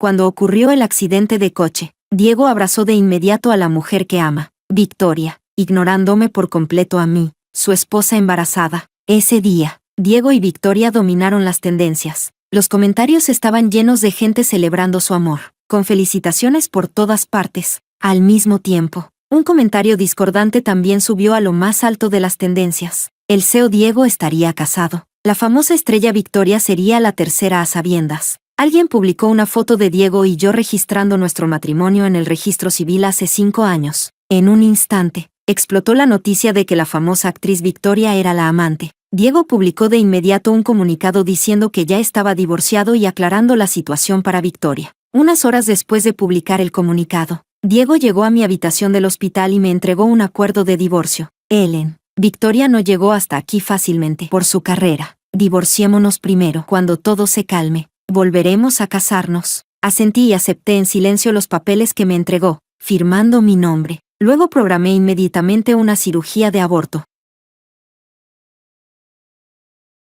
Cuando ocurrió el accidente de coche, Diego abrazó de inmediato a la mujer que ama, Victoria, ignorándome por completo a mí, su esposa embarazada. Ese día, Diego y Victoria dominaron las tendencias. Los comentarios estaban llenos de gente celebrando su amor, con felicitaciones por todas partes. Al mismo tiempo, un comentario discordante también subió a lo más alto de las tendencias. El CEO Diego estaría casado. La famosa estrella Victoria sería la tercera a sabiendas. Alguien publicó una foto de Diego y yo registrando nuestro matrimonio en el registro civil hace 5 años. En un instante, explotó la noticia de que la famosa actriz Victoria era la amante. Diego publicó de inmediato un comunicado diciendo que ya estaba divorciado y aclarando la situación para Victoria. Unas horas después de publicar el comunicado, Diego llegó a mi habitación del hospital y me entregó un acuerdo de divorcio. Ellen, Victoria no llegó hasta aquí fácilmente por su carrera. Divorciémonos primero. Cuando todo se calme, volveremos a casarnos. Asentí y acepté en silencio los papeles que me entregó, firmando mi nombre. Luego programé inmediatamente una cirugía de aborto.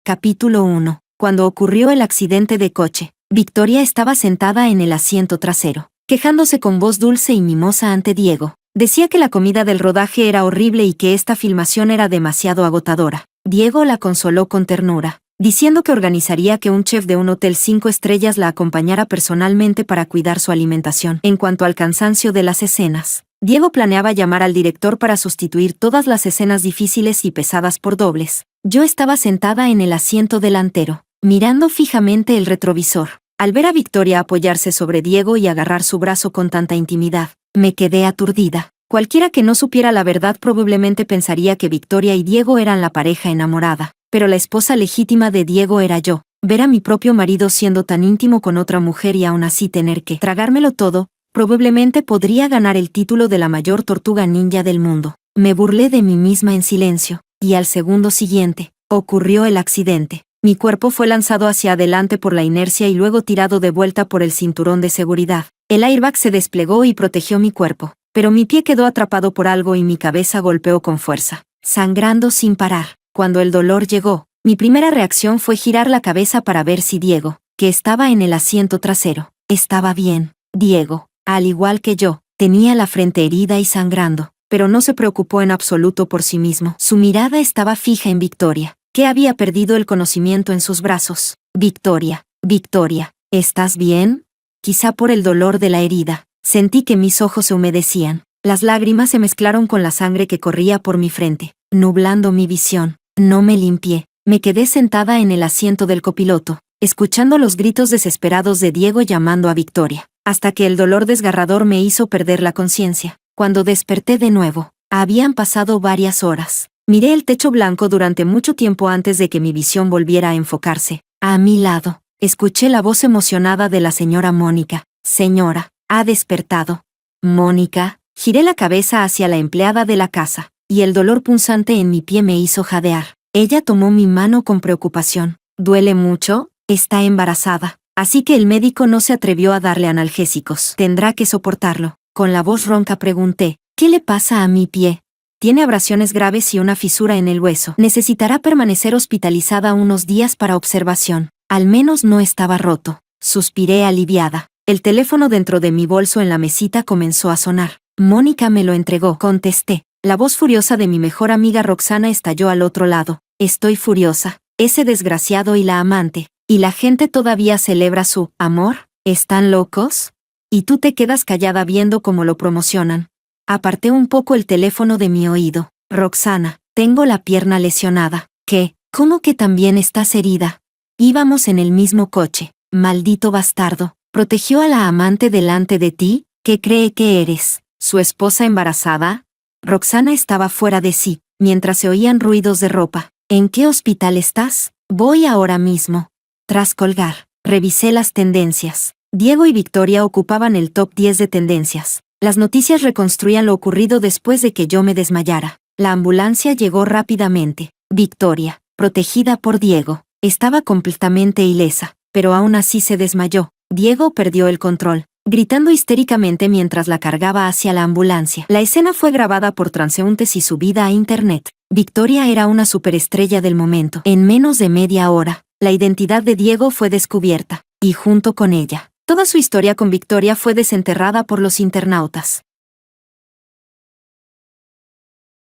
Capítulo 1. Cuando ocurrió el accidente de coche, Victoria estaba sentada en el asiento trasero, quejándose con voz dulce y mimosa ante Diego. Decía que la comida del rodaje era horrible y que esta filmación era demasiado agotadora. Diego la consoló con ternura, diciendo que organizaría que un chef de un hotel 5 estrellas la acompañara personalmente para cuidar su alimentación. En cuanto al cansancio de las escenas, Diego planeaba llamar al director para sustituir todas las escenas difíciles y pesadas por dobles. Yo estaba sentada en el asiento delantero, mirando fijamente el retrovisor. Al ver a Victoria apoyarse sobre Diego y agarrar su brazo con tanta intimidad, me quedé aturdida. Cualquiera que no supiera la verdad probablemente pensaría que Victoria y Diego eran la pareja enamorada, pero la esposa legítima de Diego era yo. Ver a mi propio marido siendo tan íntimo con otra mujer y aún así tener que tragármelo todo, probablemente podría ganar el título de la mayor tortuga ninja del mundo. Me burlé de mí misma en silencio, y al segundo siguiente, ocurrió el accidente. Mi cuerpo fue lanzado hacia adelante por la inercia y luego tirado de vuelta por el cinturón de seguridad. El airbag se desplegó y protegió mi cuerpo, pero mi pie quedó atrapado por algo y mi cabeza golpeó con fuerza, sangrando sin parar. Cuando el dolor llegó, mi primera reacción fue girar la cabeza para ver si Diego, que estaba en el asiento trasero, estaba bien. Diego, al igual que yo, tenía la frente herida y sangrando, pero no se preocupó en absoluto por sí mismo. Su mirada estaba fija en Victoria, que había perdido el conocimiento en sus brazos. Victoria, Victoria, ¿estás bien? Quizá por el dolor de la herida, sentí que mis ojos se humedecían. Las lágrimas se mezclaron con la sangre que corría por mi frente, nublando mi visión. No me limpié, me quedé sentada en el asiento del copiloto, escuchando los gritos desesperados de Diego llamando a Victoria, hasta que el dolor desgarrador me hizo perder la conciencia. Cuando desperté de nuevo, habían pasado varias horas. Miré el techo blanco durante mucho tiempo antes de que mi visión volviera a enfocarse. A mi lado, escuché la voz emocionada de la señora Mónica. Señora, ha despertado. Mónica, giré la cabeza hacia la empleada de la casa, y el dolor punzante en mi pie me hizo jadear. Ella tomó mi mano con preocupación. ¿Duele mucho? Está embarazada, así que el médico no se atrevió a darle analgésicos. Tendrá que soportarlo. Con la voz ronca pregunté, ¿qué le pasa a mi pie? Tiene abrasiones graves y una fisura en el hueso. Necesitará permanecer hospitalizada unos días para observación. Al menos no estaba roto. Suspiré aliviada. El teléfono dentro de mi bolso en la mesita comenzó a sonar. Mónica me lo entregó. Contesté. La voz furiosa de mi mejor amiga Roxana estalló al otro lado. Estoy furiosa. Ese desgraciado y la amante. ¿Y la gente todavía celebra su amor? ¿Están locos? Y tú te quedas callada viendo cómo lo promocionan. Aparté un poco el teléfono de mi oído. Roxana, tengo la pierna lesionada. ¿Qué? ¿Cómo que también estás herida? Íbamos en el mismo coche. Maldito bastardo. ¿Protegió a la amante delante de ti? ¿Qué cree que eres? ¿Su esposa embarazada? Roxana estaba fuera de sí, mientras se oían ruidos de ropa. ¿En qué hospital estás? Voy ahora mismo. Tras colgar, revisé las tendencias. Diego y Victoria ocupaban el top 10 de tendencias. Las noticias reconstruían lo ocurrido después de que yo me desmayara. La ambulancia llegó rápidamente. Victoria, protegida por Diego, estaba completamente ilesa, pero aún así se desmayó. Diego perdió el control, gritando histéricamente mientras la cargaba hacia la ambulancia. La escena fue grabada por transeúntes y subida a internet. Victoria era una superestrella del momento. En menos de media hora, la identidad de Diego fue descubierta, y junto con ella, Toda su historia con Victoria fue desenterrada por los internautas.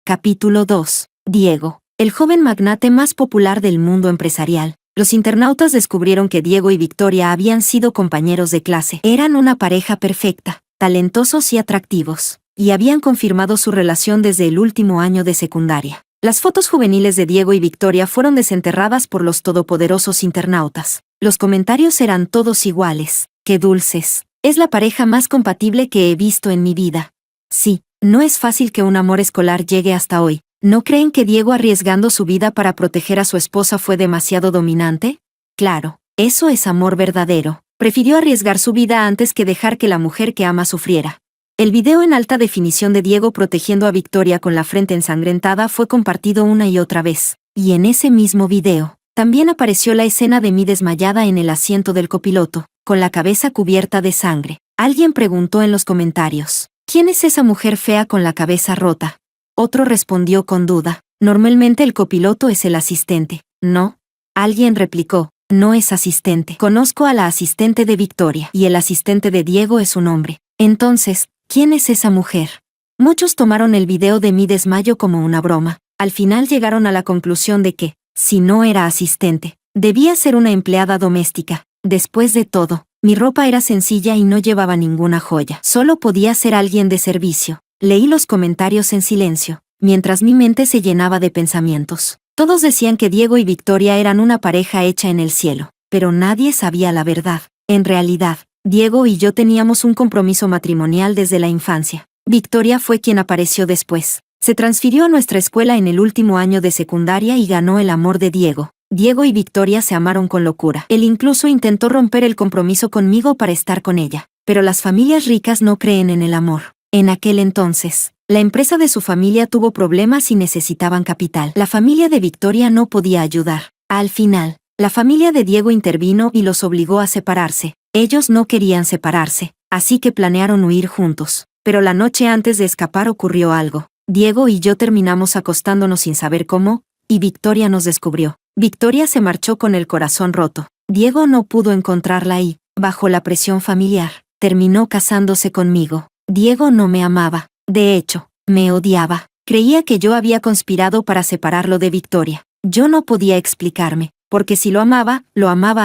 Capítulo 2. Diego, el joven magnate más popular del mundo empresarial. Los internautas descubrieron que Diego y Victoria habían sido compañeros de clase. Eran una pareja perfecta, talentosos y atractivos, y habían confirmado su relación desde el último año de secundaria. Las fotos juveniles de Diego y Victoria fueron desenterradas por los todopoderosos internautas. Los comentarios eran todos iguales. ¡Qué dulces! Es la pareja más compatible que he visto en mi vida. Sí, no es fácil que un amor escolar llegue hasta hoy. ¿No creen que Diego arriesgando su vida para proteger a su esposa fue demasiado dominante? Claro, eso es amor verdadero. Prefirió arriesgar su vida antes que dejar que la mujer que ama sufriera. El video en alta definición de Diego protegiendo a Victoria con la frente ensangrentada fue compartido una y otra vez. Y en ese mismo video, también apareció la escena de mí desmayada en el asiento del copiloto, con la cabeza cubierta de sangre. Alguien preguntó en los comentarios, ¿quién es esa mujer fea con la cabeza rota? Otro respondió con duda, normalmente el copiloto es el asistente, ¿no? Alguien replicó, no es asistente. Conozco a la asistente de Victoria y el asistente de Diego es un hombre. Entonces, ¿quién es esa mujer? Muchos tomaron el video de mi desmayo como una broma. Al final llegaron a la conclusión de que, si no era asistente, debía ser una empleada doméstica. Después de todo, mi ropa era sencilla y no llevaba ninguna joya. Solo podía ser alguien de servicio. Leí los comentarios en silencio, mientras mi mente se llenaba de pensamientos. Todos decían que Diego y Victoria eran una pareja hecha en el cielo, pero nadie sabía la verdad. En realidad, Diego y yo teníamos un compromiso matrimonial desde la infancia. Victoria fue quien apareció después. Se transfirió a nuestra escuela en el último año de secundaria y ganó el amor de Diego. Diego y Victoria se amaron con locura. Él incluso intentó romper el compromiso conmigo para estar con ella. Pero las familias ricas no creen en el amor. En aquel entonces, la empresa de su familia tuvo problemas y necesitaban capital. La familia de Victoria no podía ayudar. Al final, la familia de Diego intervino y los obligó a separarse. Ellos no querían separarse, así que planearon huir juntos. Pero la noche antes de escapar ocurrió algo. Diego y yo terminamos acostándonos sin saber cómo, y Victoria nos descubrió. Victoria se marchó con el corazón roto. Diego no pudo encontrarla y, bajo la presión familiar, terminó casándose conmigo. Diego no me amaba. De hecho, me odiaba. Creía que yo había conspirado para separarlo de Victoria. Yo no podía explicarme, porque si lo amaba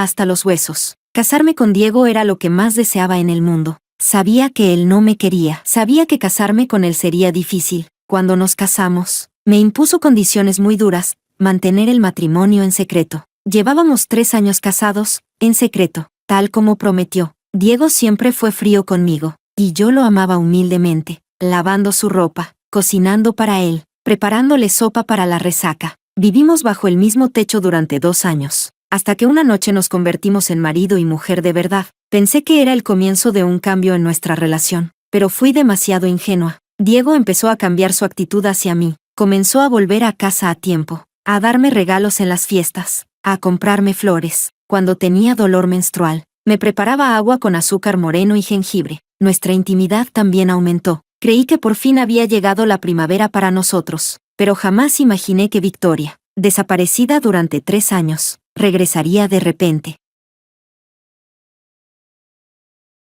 hasta los huesos. Casarme con Diego era lo que más deseaba en el mundo. Sabía que él no me quería. Sabía que casarme con él sería difícil. Cuando nos casamos, me impuso condiciones muy duras, mantener el matrimonio en secreto. Llevábamos 3 años casados, en secreto, tal como prometió. Diego siempre fue frío conmigo, y yo lo amaba humildemente, lavando su ropa, cocinando para él, preparándole sopa para la resaca. Vivimos bajo el mismo techo durante 2 años, hasta que una noche nos convertimos en marido y mujer de verdad. Pensé que era el comienzo de un cambio en nuestra relación, pero fui demasiado ingenua. Diego empezó a cambiar su actitud hacia mí, comenzó a volver a casa a tiempo, a darme regalos en las fiestas, a comprarme flores. Cuando tenía dolor menstrual, me preparaba agua con azúcar moreno y jengibre. Nuestra intimidad también aumentó. Creí que por fin había llegado la primavera para nosotros, pero jamás imaginé que Victoria, desaparecida durante 3 años, regresaría de repente.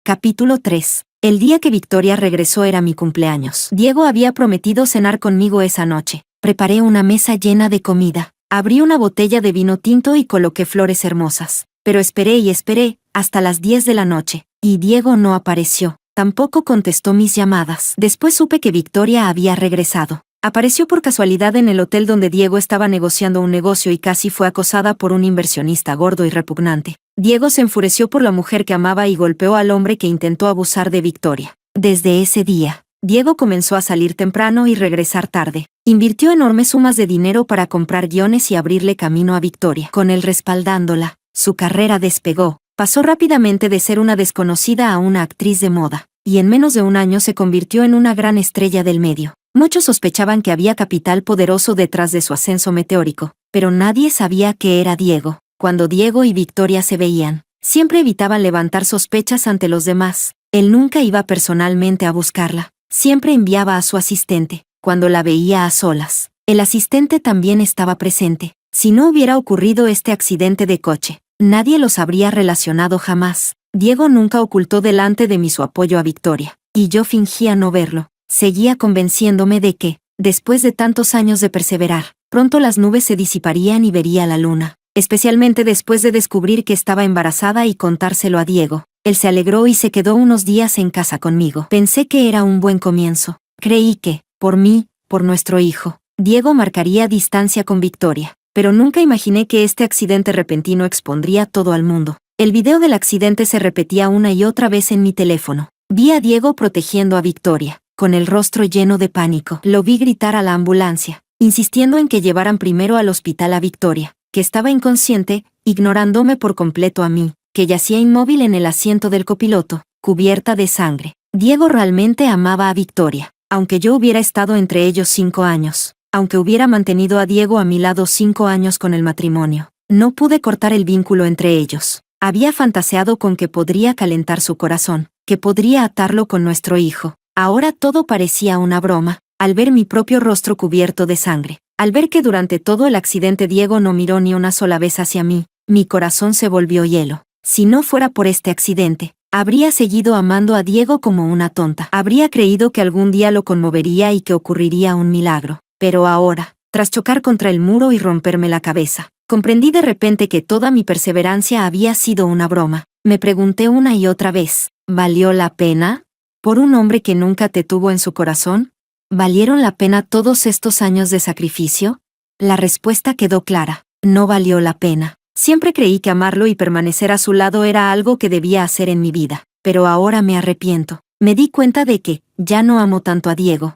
Capítulo 3. El día que Victoria regresó era mi cumpleaños. Diego había prometido cenar conmigo esa noche. Preparé una mesa llena de comida. Abrí una botella de vino tinto y coloqué flores hermosas. Pero esperé y esperé, hasta las 10 de la noche, y Diego no apareció. Tampoco contestó mis llamadas. Después supe que Victoria había regresado. Apareció por casualidad en el hotel donde Diego estaba negociando un negocio y casi fue acosada por un inversionista gordo y repugnante. Diego se enfureció por la mujer que amaba y golpeó al hombre que intentó abusar de Victoria. Desde ese día, Diego comenzó a salir temprano y regresar tarde. Invirtió enormes sumas de dinero para comprar guiones y abrirle camino a Victoria. Con él respaldándola, su carrera despegó. Pasó rápidamente de ser una desconocida a una actriz de moda, y en menos de un año se convirtió en una gran estrella del medio. Muchos sospechaban que había capital poderoso detrás de su ascenso meteórico, pero nadie sabía que era Diego. Cuando Diego y Victoria se veían, siempre evitaban levantar sospechas ante los demás. Él nunca iba personalmente a buscarla, siempre enviaba a su asistente. Cuando la veía a solas, el asistente también estaba presente. Si no hubiera ocurrido este accidente de coche, nadie los habría relacionado jamás. Diego nunca ocultó delante de mí su apoyo a Victoria, y yo fingía no verlo. Seguía convenciéndome de que, después de tantos años de perseverar, pronto las nubes se disiparían y vería la luna. Especialmente después de descubrir que estaba embarazada y contárselo a Diego. Él se alegró y se quedó unos días en casa conmigo. Pensé que era un buen comienzo. Creí que, por mí, por nuestro hijo, Diego marcaría distancia con Victoria. Pero nunca imaginé que este accidente repentino expondría todo al mundo. El video del accidente se repetía una y otra vez en mi teléfono. Vi a Diego protegiendo a Victoria, con el rostro lleno de pánico. Lo vi gritar a la ambulancia, insistiendo en que llevaran primero al hospital a Victoria, que estaba inconsciente, ignorándome por completo a mí, que yacía inmóvil en el asiento del copiloto, cubierta de sangre. Diego realmente amaba a Victoria, aunque yo hubiera estado entre ellos 5 años, aunque hubiera mantenido a Diego a mi lado 5 años con el matrimonio. No pude cortar el vínculo entre ellos. Había fantaseado con que podría calentar su corazón, que podría atarlo con nuestro hijo. Ahora todo parecía una broma, al ver mi propio rostro cubierto de sangre. Al ver que durante todo el accidente Diego no miró ni una sola vez hacia mí, mi corazón se volvió hielo. Si no fuera por este accidente, habría seguido amando a Diego como una tonta. Habría creído que algún día lo conmovería y que ocurriría un milagro. Pero ahora, tras chocar contra el muro y romperme la cabeza, comprendí de repente que toda mi perseverancia había sido una broma. Me pregunté una y otra vez, ¿valió la pena? ¿Por un hombre que nunca te tuvo en su corazón? ¿Valieron la pena todos estos años de sacrificio? La respuesta quedó clara, no valió la pena. Siempre creí que amarlo y permanecer a su lado era algo que debía hacer en mi vida, pero ahora me arrepiento. Me di cuenta de que, ya no amo tanto a Diego.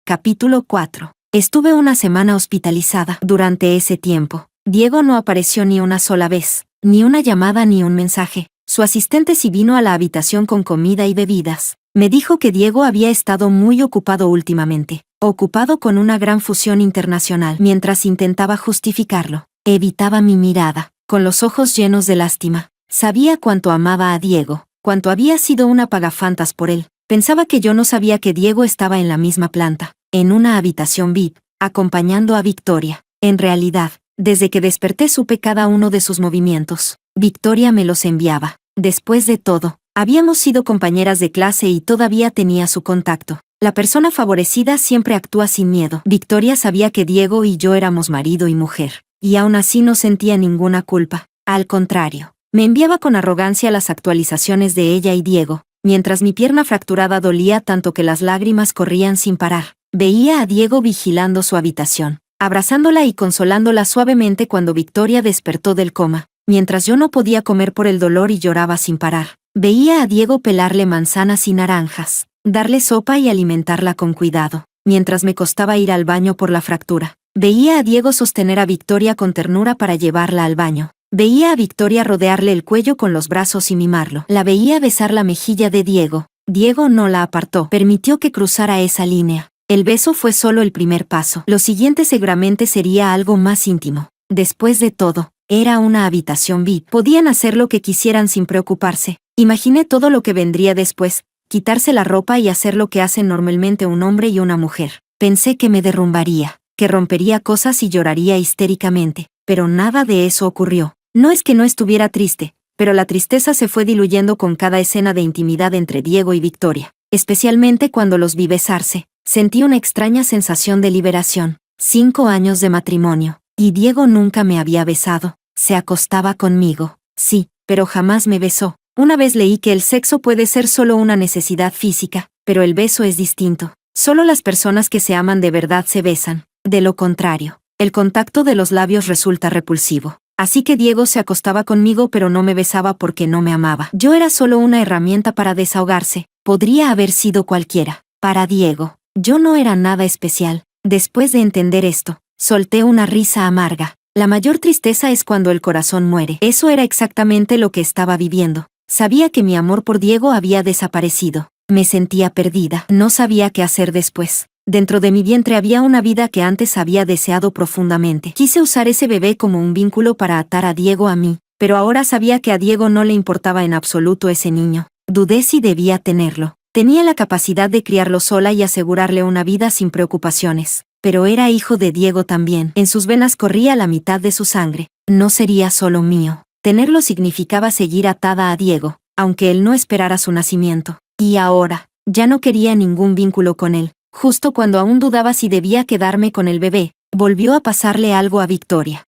Capítulo 4. Estuve una semana hospitalizada. Durante ese tiempo, Diego no apareció ni una sola vez, ni una llamada ni un mensaje. Su asistente sí vino a la habitación con comida y bebidas. Me dijo que Diego había estado muy ocupado últimamente, ocupado con una gran fusión internacional. Mientras intentaba justificarlo, evitaba mi mirada, con los ojos llenos de lástima. Sabía cuánto amaba a Diego, cuánto había sido un apagafantas por él. Pensaba que yo no sabía que Diego estaba en la misma planta, en una habitación VIP, acompañando a Victoria. En realidad, desde que desperté supe cada uno de sus movimientos. Victoria me los enviaba. Después de todo, habíamos sido compañeras de clase y todavía tenía su contacto. La persona favorecida siempre actúa sin miedo. Victoria sabía que Diego y yo éramos marido y mujer, y aún así no sentía ninguna culpa. Al contrario, me enviaba con arrogancia las actualizaciones de ella y Diego, mientras mi pierna fracturada dolía tanto que las lágrimas corrían sin parar. Veía a Diego vigilando su habitación, abrazándola y consolándola suavemente cuando Victoria despertó del coma, mientras yo no podía comer por el dolor y lloraba sin parar. Veía a Diego pelarle manzanas y naranjas, darle sopa y alimentarla con cuidado, mientras me costaba ir al baño por la fractura. Veía a Diego sostener a Victoria con ternura para llevarla al baño. Veía a Victoria rodearle el cuello con los brazos y mimarlo. La veía besar la mejilla de Diego. Diego no la apartó, permitió que cruzara esa línea. El beso fue solo el primer paso. Lo siguiente seguramente sería algo más íntimo. Después de todo, era una habitación VIP. Podían hacer lo que quisieran sin preocuparse. Imaginé todo lo que vendría después, quitarse la ropa y hacer lo que hacen normalmente un hombre y una mujer. Pensé que me derrumbaría, que rompería cosas y lloraría histéricamente, pero nada de eso ocurrió. No es que no estuviera triste, pero la tristeza se fue diluyendo con cada escena de intimidad entre Diego y Victoria, especialmente cuando los vi besarse. Sentí una extraña sensación de liberación. 5 años de matrimonio, y Diego nunca me había besado. Se acostaba conmigo, sí, pero jamás me besó. Una vez leí que el sexo puede ser solo una necesidad física, pero el beso es distinto. Solo las personas que se aman de verdad se besan. De lo contrario, el contacto de los labios resulta repulsivo. Así que Diego se acostaba conmigo pero no me besaba porque no me amaba. Yo era solo una herramienta para desahogarse. Podría haber sido cualquiera. Para Diego, yo no era nada especial. Después de entender esto, solté una risa amarga. La mayor tristeza es cuando el corazón muere. Eso era exactamente lo que estaba viviendo. Sabía que mi amor por Diego había desaparecido. Me sentía perdida. No sabía qué hacer después. Dentro de mi vientre había una vida que antes había deseado profundamente. Quise usar ese bebé como un vínculo para atar a Diego a mí, pero ahora sabía que a Diego no le importaba en absoluto ese niño. Dudé si debía tenerlo. Tenía la capacidad de criarlo sola y asegurarle una vida sin preocupaciones, pero era hijo de Diego también. En sus venas corría la mitad de su sangre. No sería solo mío. Tenerlo significaba seguir atada a Diego, aunque él no esperara su nacimiento. Y ahora, ya no quería ningún vínculo con él. Justo cuando aún dudaba si debía quedarme con el bebé, volvió a pasarle algo a Victoria.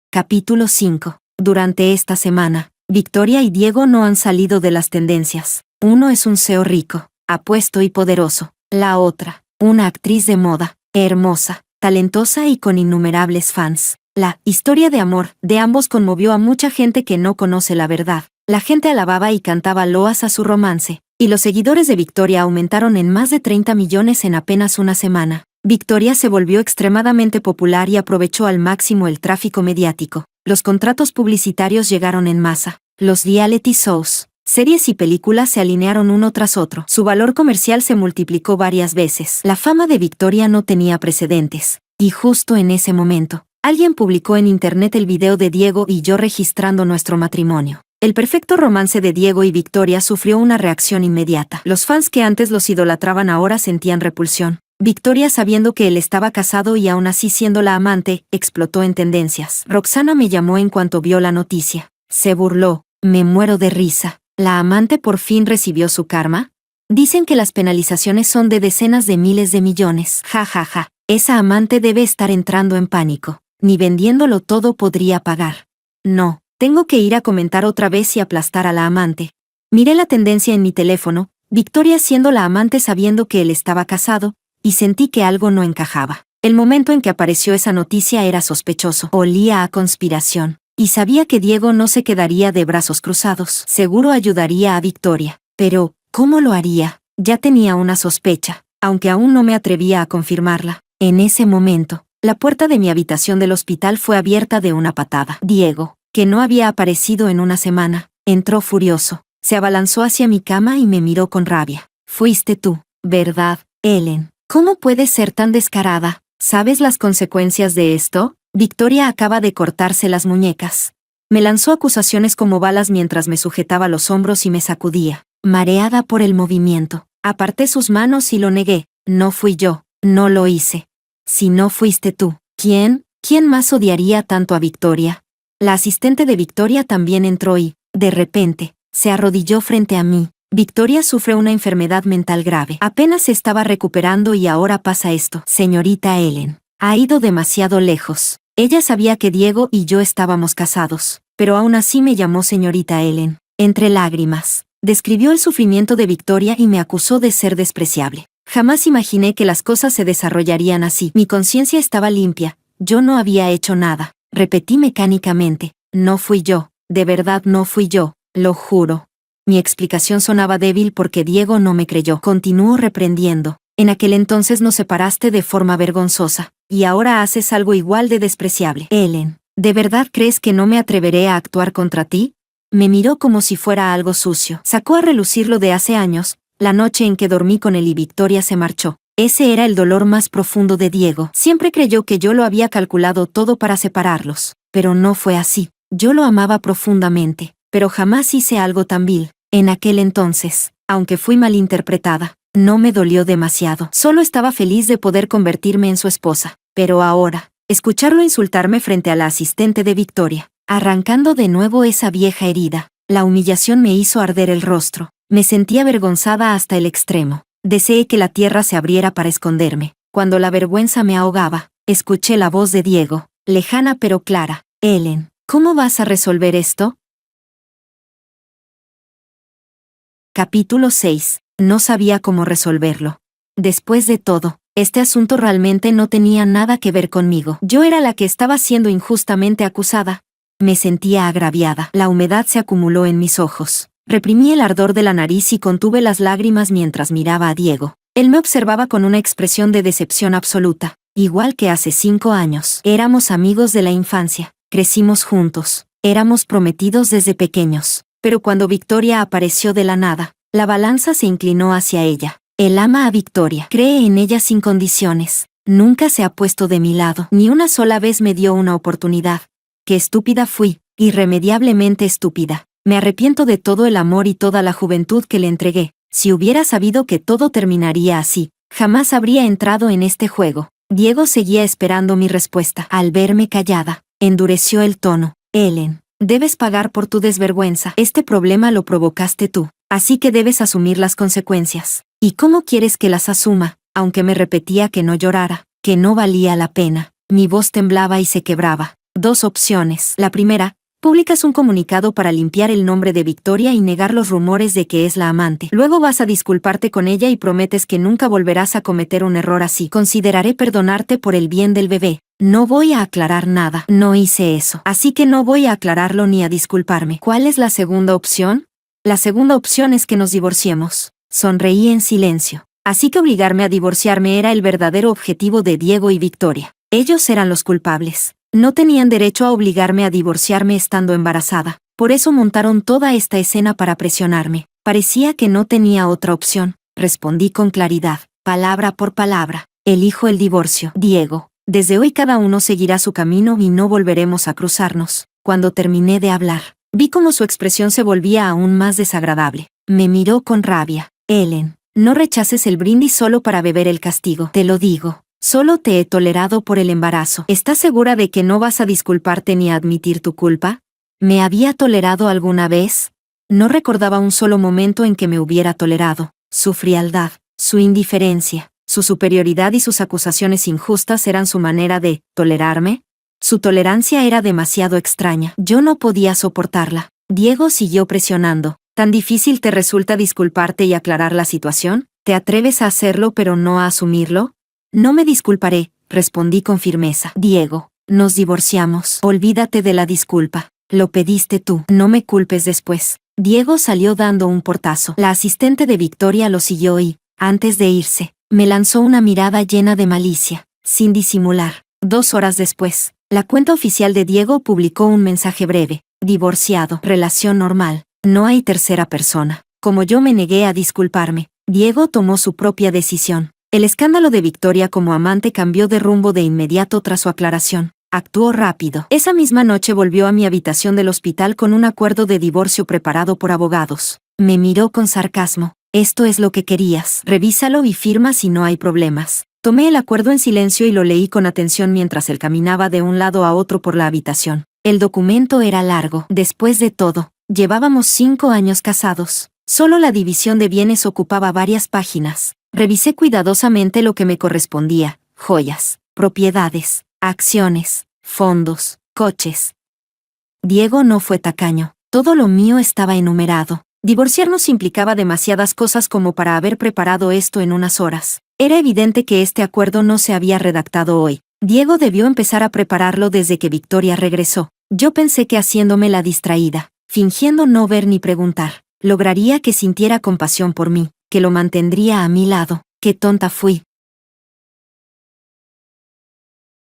Capítulo 5. Durante esta semana, Victoria y Diego no han salido de las tendencias. Uno es un CEO rico, apuesto y poderoso. La otra, una actriz de moda, hermosa, talentosa y con innumerables fans. La historia de amor de ambos conmovió a mucha gente que no conoce la verdad. La gente alababa y cantaba loas a su romance, y los seguidores de Victoria aumentaron en más de 30 millones en apenas una semana. Victoria se volvió extremadamente popular y aprovechó al máximo el tráfico mediático. Los contratos publicitarios llegaron en masa. Los reality shows, series y películas se alinearon uno tras otro. Su valor comercial se multiplicó varias veces. La fama de Victoria no tenía precedentes. Y justo en ese momento, alguien publicó en internet el video de Diego y yo registrando nuestro matrimonio. El perfecto romance de Diego y Victoria sufrió una reacción inmediata. Los fans que antes los idolatraban ahora sentían repulsión. Victoria, sabiendo que él estaba casado y aún así siendo la amante, explotó en tendencias. Roxana me llamó en cuanto vio la noticia. Se burló. Me muero de risa. ¿La amante por fin recibió su karma? Dicen que las penalizaciones son de decenas de miles de millones. Ja ja ja. Esa amante debe estar entrando en pánico. Ni vendiéndolo todo podría pagar. No, tengo que ir a comentar otra vez y aplastar a la amante. Miré la tendencia en mi teléfono, Victoria siendo la amante sabiendo que él estaba casado, y sentí que algo no encajaba. El momento en que apareció esa noticia era sospechoso. Olía a conspiración. Y sabía que Diego no se quedaría de brazos cruzados. Seguro ayudaría a Victoria. Pero, ¿cómo lo haría? Ya tenía una sospecha, aunque aún no me atrevía a confirmarla. En ese momento, la puerta de mi habitación del hospital fue abierta de una patada. Diego, que no había aparecido en una semana, entró furioso. Se abalanzó hacia mi cama y me miró con rabia. Fuiste tú, ¿verdad, Ellen? ¿Cómo puedes ser tan descarada? ¿Sabes las consecuencias de esto? Victoria acaba de cortarse las muñecas. Me lanzó acusaciones como balas mientras me sujetaba los hombros y me sacudía. Mareada por el movimiento, aparté sus manos y lo negué. No fui yo, no lo hice. Si no fuiste tú, ¿quién? ¿Quién más odiaría tanto a Victoria? La asistente de Victoria también entró y, de repente, se arrodilló frente a mí. Victoria sufre una enfermedad mental grave. Apenas se estaba recuperando y ahora pasa esto. Señorita Ellen, ha ido demasiado lejos. Ella sabía que Diego y yo estábamos casados, pero aún así me llamó señorita Ellen. Entre lágrimas, describió el sufrimiento de Victoria y me acusó de ser despreciable. Jamás imaginé que las cosas se desarrollarían así. Mi conciencia estaba limpia. Yo no había hecho nada. Repetí mecánicamente. No fui yo. De verdad no fui yo. Lo juro. Mi explicación sonaba débil porque Diego no me creyó. Continuó reprendiendo. En aquel entonces nos separaste de forma vergonzosa, y ahora haces algo igual de despreciable. Ellen, ¿de verdad crees que no me atreveré a actuar contra ti? Me miró como si fuera algo sucio. Sacó a relucir lo de hace años, la noche en que dormí con él y Victoria se marchó. Ese era el dolor más profundo de Diego. Siempre creyó que yo lo había calculado todo para separarlos, pero no fue así. Yo lo amaba profundamente, pero jamás hice algo tan vil. En aquel entonces, aunque fui malinterpretada, no me dolió demasiado. Solo estaba feliz de poder convertirme en su esposa. Pero ahora, escucharlo insultarme frente a la asistente de Victoria, arrancando de nuevo esa vieja herida, la humillación me hizo arder el rostro. Me sentí avergonzada hasta el extremo. Deseé que la tierra se abriera para esconderme. Cuando la vergüenza me ahogaba, escuché la voz de Diego, lejana pero clara. Ellen, ¿cómo vas a resolver esto? Capítulo 6. No sabía cómo resolverlo. Después de todo, este asunto realmente no tenía nada que ver conmigo. Yo era la que estaba siendo injustamente acusada. Me sentía agraviada. La humedad se acumuló en mis ojos. Reprimí el ardor de la nariz y contuve las lágrimas mientras miraba a Diego. Él me observaba con una expresión de decepción absoluta. Igual que hace 5 años. Éramos amigos de la infancia. Crecimos juntos. Éramos prometidos desde pequeños. Pero cuando Victoria apareció de la nada, la balanza se inclinó hacia ella. Él ama a Victoria. Cree en ella sin condiciones. Nunca se ha puesto de mi lado. Ni una sola vez me dio una oportunidad. Qué estúpida fui. Irremediablemente estúpida. Me arrepiento de todo el amor y toda la juventud que le entregué. Si hubiera sabido que todo terminaría así, jamás habría entrado en este juego. Diego seguía esperando mi respuesta. Al verme callada, Endureció el tono. Ellen, debes pagar por tu desvergüenza. Este problema lo provocaste tú, así que debes asumir las consecuencias. ¿Y cómo quieres que las asuma? Aunque me repetía que no llorara, que no valía la pena. Mi voz temblaba y se quebraba. 2 opciones. La primera, publicas un comunicado para limpiar el nombre de Victoria y negar los rumores de que es la amante. Luego vas a disculparte con ella y prometes que nunca volverás a cometer un error así. Consideraré perdonarte por el bien del bebé. No voy a aclarar nada. No hice eso. Así que no voy a aclararlo ni a disculparme. ¿Cuál es la segunda opción? La segunda opción es que nos divorciemos. Sonreí en silencio. Así que obligarme a divorciarme era el verdadero objetivo de Diego y Victoria. Ellos eran los culpables. No tenían derecho a obligarme a divorciarme estando embarazada. Por eso montaron toda esta escena para presionarme. Parecía que no tenía otra opción. Respondí con claridad, palabra por palabra. Elijo el divorcio. Diego, desde hoy cada uno seguirá su camino y no volveremos a cruzarnos. Cuando terminé de hablar, vi cómo su expresión se volvía aún más desagradable. Me miró con rabia. Ellen, no rechaces el brindis solo para beber el castigo. Te lo digo. Solo te he tolerado por el embarazo. ¿Estás segura de que no vas a disculparte ni a admitir tu culpa? ¿Me había tolerado alguna vez? No recordaba un solo momento en que me hubiera tolerado. Su frialdad, su indiferencia, su superioridad y sus acusaciones injustas eran su manera de tolerarme. Su tolerancia era demasiado extraña. Yo no podía soportarla. Diego siguió presionando. ¿Tan difícil te resulta disculparte y aclarar la situación? ¿Te atreves a hacerlo pero no a asumirlo? No me disculparé, respondí con firmeza. Diego, nos divorciamos. Olvídate de la disculpa. Lo pediste tú. No me culpes después. Diego salió dando un portazo. La asistente de Victoria lo siguió y, antes de irse, me lanzó una mirada llena de malicia, sin disimular. 2 horas después, la cuenta oficial de Diego publicó un mensaje breve. Divorciado. Relación normal. No hay tercera persona. Como yo me negué a disculparme, Diego tomó su propia decisión. El escándalo de Victoria como amante cambió de rumbo de inmediato tras su aclaración. Actuó rápido. Esa misma noche volvió a mi habitación del hospital con un acuerdo de divorcio preparado por abogados. Me miró con sarcasmo. Esto es lo que querías. Revísalo y firma si no hay problemas. Tomé el acuerdo en silencio y lo leí con atención mientras él caminaba de un lado a otro por la habitación. El documento era largo. Después de todo, llevábamos 5 años casados. Solo la división de bienes ocupaba varias páginas. Revisé cuidadosamente lo que me correspondía: joyas, propiedades, acciones, fondos, coches. Diego no fue tacaño. Todo lo mío estaba enumerado. Divorciarnos implicaba demasiadas cosas como para haber preparado esto en unas horas. Era evidente que este acuerdo no se había redactado hoy. Diego debió empezar a prepararlo desde que Victoria regresó. Yo pensé que haciéndome la distraída, fingiendo no ver ni preguntar, lograría que sintiera compasión por mí, que lo mantendría a mi lado. ¡Qué tonta fui!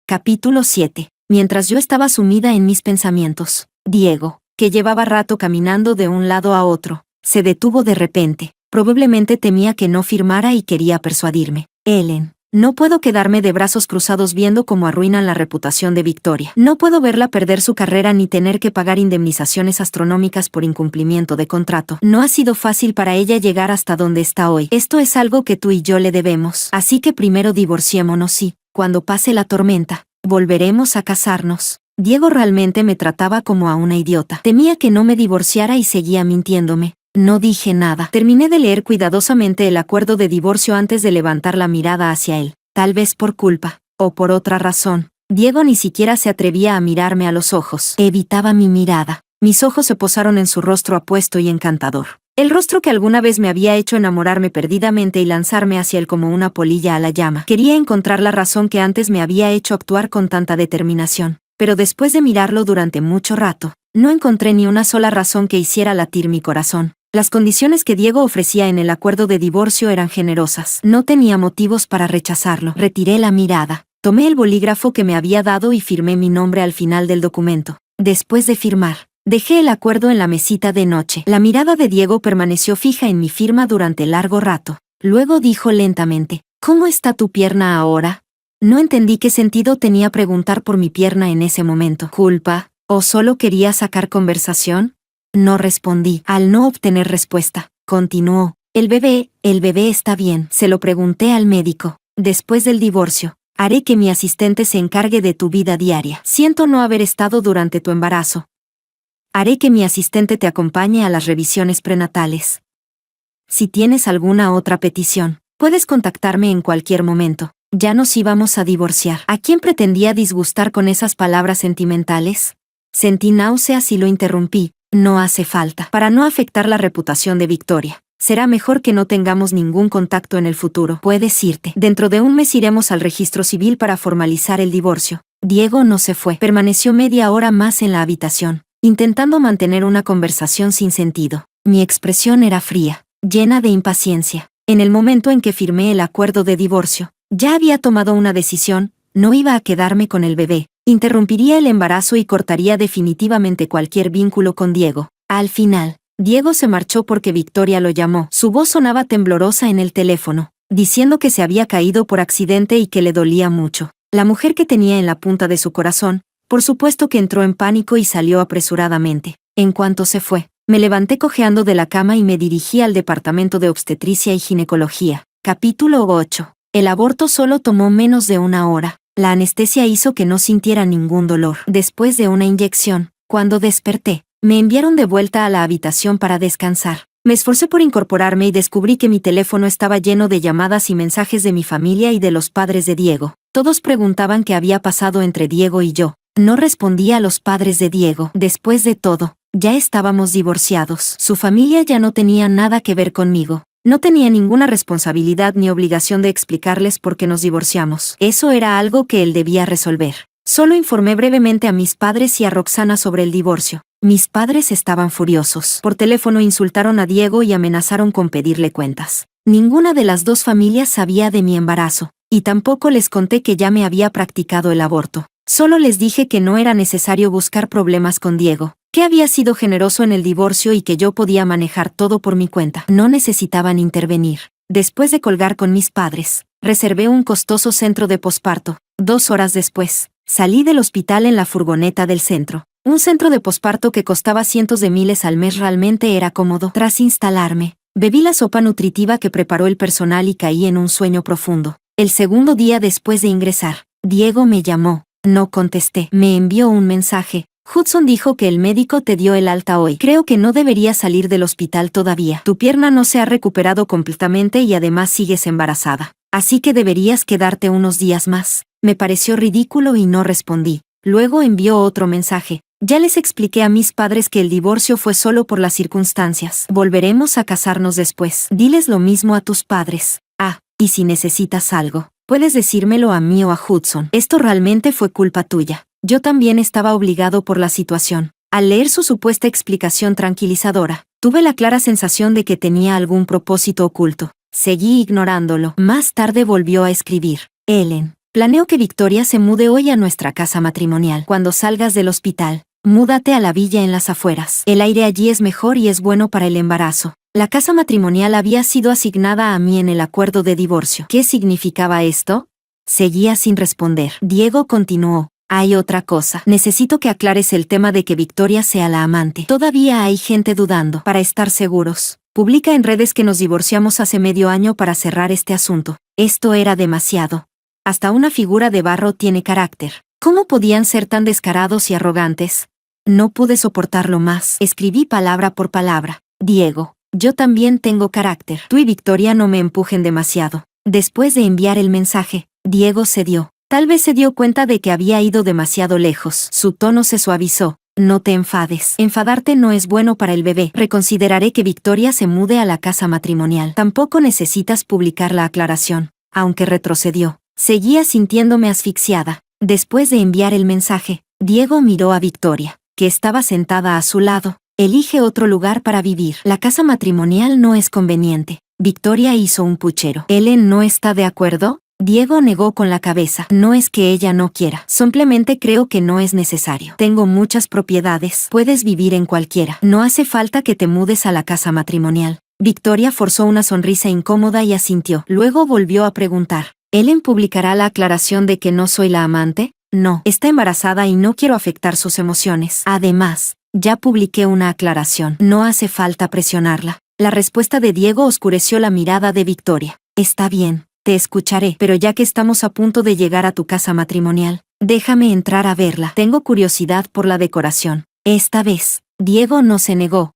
Capítulo 7. Mientras yo estaba sumida en mis pensamientos, Diego, que llevaba rato caminando de un lado a otro, se detuvo de repente. Probablemente temía que no firmara y quería persuadirme. Ellen, no puedo quedarme de brazos cruzados viendo cómo arruinan la reputación de Victoria. No puedo verla perder su carrera ni tener que pagar indemnizaciones astronómicas por incumplimiento de contrato. No ha sido fácil para ella llegar hasta donde está hoy. Esto es algo que tú y yo le debemos. Así que primero divorciémonos y, cuando pase la tormenta, volveremos a casarnos. Diego realmente me trataba como a una idiota. Temía que no me divorciara y seguía mintiéndome. No dije nada. Terminé de leer cuidadosamente el acuerdo de divorcio antes de levantar la mirada hacia él. Tal vez por culpa, o por otra razón, Diego ni siquiera se atrevía a mirarme a los ojos. Evitaba mi mirada. Mis ojos se posaron en su rostro apuesto y encantador. El rostro que alguna vez me había hecho enamorarme perdidamente y lanzarme hacia él como una polilla a la llama. Quería encontrar la razón que antes me había hecho actuar con tanta determinación. Pero después de mirarlo durante mucho rato, no encontré ni una sola razón que hiciera latir mi corazón. Las condiciones que Diego ofrecía en el acuerdo de divorcio eran generosas. No tenía motivos para rechazarlo. Retiré la mirada. Tomé el bolígrafo que me había dado y firmé mi nombre al final del documento. Después de firmar, dejé el acuerdo en la mesita de noche. La mirada de Diego permaneció fija en mi firma durante largo rato. Luego dijo lentamente: ¿Cómo está tu pierna ahora? No entendí qué sentido tenía preguntar por mi pierna en ese momento. ¿Culpa? ¿O solo quería sacar conversación? No respondí. Al no obtener respuesta, continuó: el bebé está bien. Se lo pregunté al médico. Después del divorcio, Haré que mi asistente se encargue de tu vida diaria. Siento no haber estado durante tu embarazo. Haré que mi asistente te acompañe a las revisiones prenatales. Si tienes alguna otra petición, puedes contactarme en cualquier momento. Ya nos íbamos a divorciar. ¿A quién pretendía disgustar con esas palabras sentimentales? Sentí náuseas y lo interrumpí. No hace falta. Para no afectar la reputación de Victoria, será mejor que no tengamos ningún contacto en el futuro. Puedes irte. Dentro de un mes iremos al registro civil para formalizar el divorcio. Diego no se fue. Permaneció media hora más en la habitación, intentando mantener una conversación sin sentido. Mi expresión era fría, llena de impaciencia. En el momento en que firmé el acuerdo de divorcio, ya había tomado una decisión. No iba a quedarme con el bebé. Interrumpiría el embarazo y cortaría definitivamente cualquier vínculo con Diego. Al final, Diego se marchó porque Victoria lo llamó. Su voz sonaba temblorosa en el teléfono, diciendo que se había caído por accidente y que le dolía mucho. La mujer que tenía en la punta de su corazón, por supuesto que entró en pánico y salió apresuradamente. En cuanto se fue, me levanté cojeando de la cama y me dirigí al departamento de obstetricia y ginecología. Capítulo 8. El aborto solo tomó menos de una hora. La anestesia hizo que no sintiera ningún dolor. Después de una inyección, cuando desperté, me enviaron de vuelta a la habitación para descansar. Me esforcé por incorporarme y descubrí que mi teléfono estaba lleno de llamadas y mensajes de mi familia y de los padres de Diego. Todos preguntaban qué había pasado entre Diego y yo. No respondía a los padres de Diego. Después de todo, ya estábamos divorciados. Su familia ya no tenía nada que ver conmigo. No tenía ninguna responsabilidad ni obligación de explicarles por qué nos divorciamos. Eso era algo que él debía resolver. Solo informé brevemente a mis padres y a Roxana sobre el divorcio. Mis padres estaban furiosos. Por teléfono insultaron a Diego y amenazaron con pedirle cuentas. Ninguna de las dos familias sabía de mi embarazo, y tampoco les conté que ya me había practicado el aborto. Solo les dije que no era necesario buscar problemas con Diego, que había sido generoso en el divorcio y que yo podía manejar todo por mi cuenta. No necesitaban intervenir. Después de colgar con mis padres, reservé un costoso centro de posparto. 2 horas después, salí del hospital en la furgoneta del centro. Un centro de posparto que costaba cientos de miles al mes realmente era cómodo. Tras instalarme, bebí la sopa nutritiva que preparó el personal y caí en un sueño profundo. El segundo día después de ingresar, Diego me llamó. No contesté. Me envió un mensaje. Hudson dijo que el médico te dio el alta hoy. Creo que no deberías salir del hospital todavía. Tu pierna no se ha recuperado completamente y además sigues embarazada. Así que deberías quedarte unos días más. Me pareció ridículo y no respondí. Luego envió otro mensaje. Ya les expliqué a mis padres que el divorcio fue solo por las circunstancias. Volveremos a casarnos después. Diles lo mismo a tus padres. Y si necesitas algo, puedes decírmelo a mí o a Hudson. Esto realmente fue culpa tuya. Yo también estaba obligado por la situación. Al leer su supuesta explicación tranquilizadora, tuve la clara sensación de que tenía algún propósito oculto. Seguí ignorándolo. Más tarde volvió a escribir. Ellen, planeo que Victoria se mude hoy a nuestra casa matrimonial. Cuando salgas del hospital, múdate a la villa en las afueras. El aire allí es mejor y es bueno para el embarazo. La casa matrimonial había sido asignada a mí en el acuerdo de divorcio. ¿Qué significaba esto? Seguía sin responder. Diego continuó. Hay otra cosa. Necesito que aclares el tema de que Victoria sea la amante. Todavía hay gente dudando. Para estar seguros, publica en redes que nos divorciamos hace medio año para cerrar este asunto. Esto era demasiado. Hasta una figura de barro tiene carácter. ¿Cómo podían ser tan descarados y arrogantes? No pude soportarlo más. Escribí palabra por palabra. Diego, yo también tengo carácter. Tú y Victoria no me empujen demasiado. Después de enviar el mensaje, Diego cedió. Tal vez se dio cuenta de que había ido demasiado lejos. Su tono se suavizó. No te enfades. Enfadarte no es bueno para el bebé. Reconsideraré que Victoria se mude a la casa matrimonial. Tampoco necesitas publicar la aclaración. Aunque retrocedió, seguía sintiéndome asfixiada. Después de enviar el mensaje, Diego miró a Victoria, que estaba sentada a su lado. Elige otro lugar para vivir. La casa matrimonial no es conveniente. Victoria hizo un puchero. ¿Ellen no está de acuerdo? Diego negó con la cabeza. No es que ella no quiera. Simplemente creo que no es necesario. Tengo muchas propiedades. Puedes vivir en cualquiera. No hace falta que te mudes a la casa matrimonial. Victoria forzó una sonrisa incómoda y asintió. Luego volvió a preguntar. ¿Ellen publicará la aclaración de que no soy la amante? No. Está embarazada y no quiero afectar sus emociones. Además, ya publiqué una aclaración. No hace falta presionarla. La respuesta de Diego oscureció la mirada de Victoria. Está bien. Te escucharé, pero ya que estamos a punto de llegar a tu casa matrimonial, déjame entrar a verla. Tengo curiosidad por la decoración. Esta vez, Diego no se negó.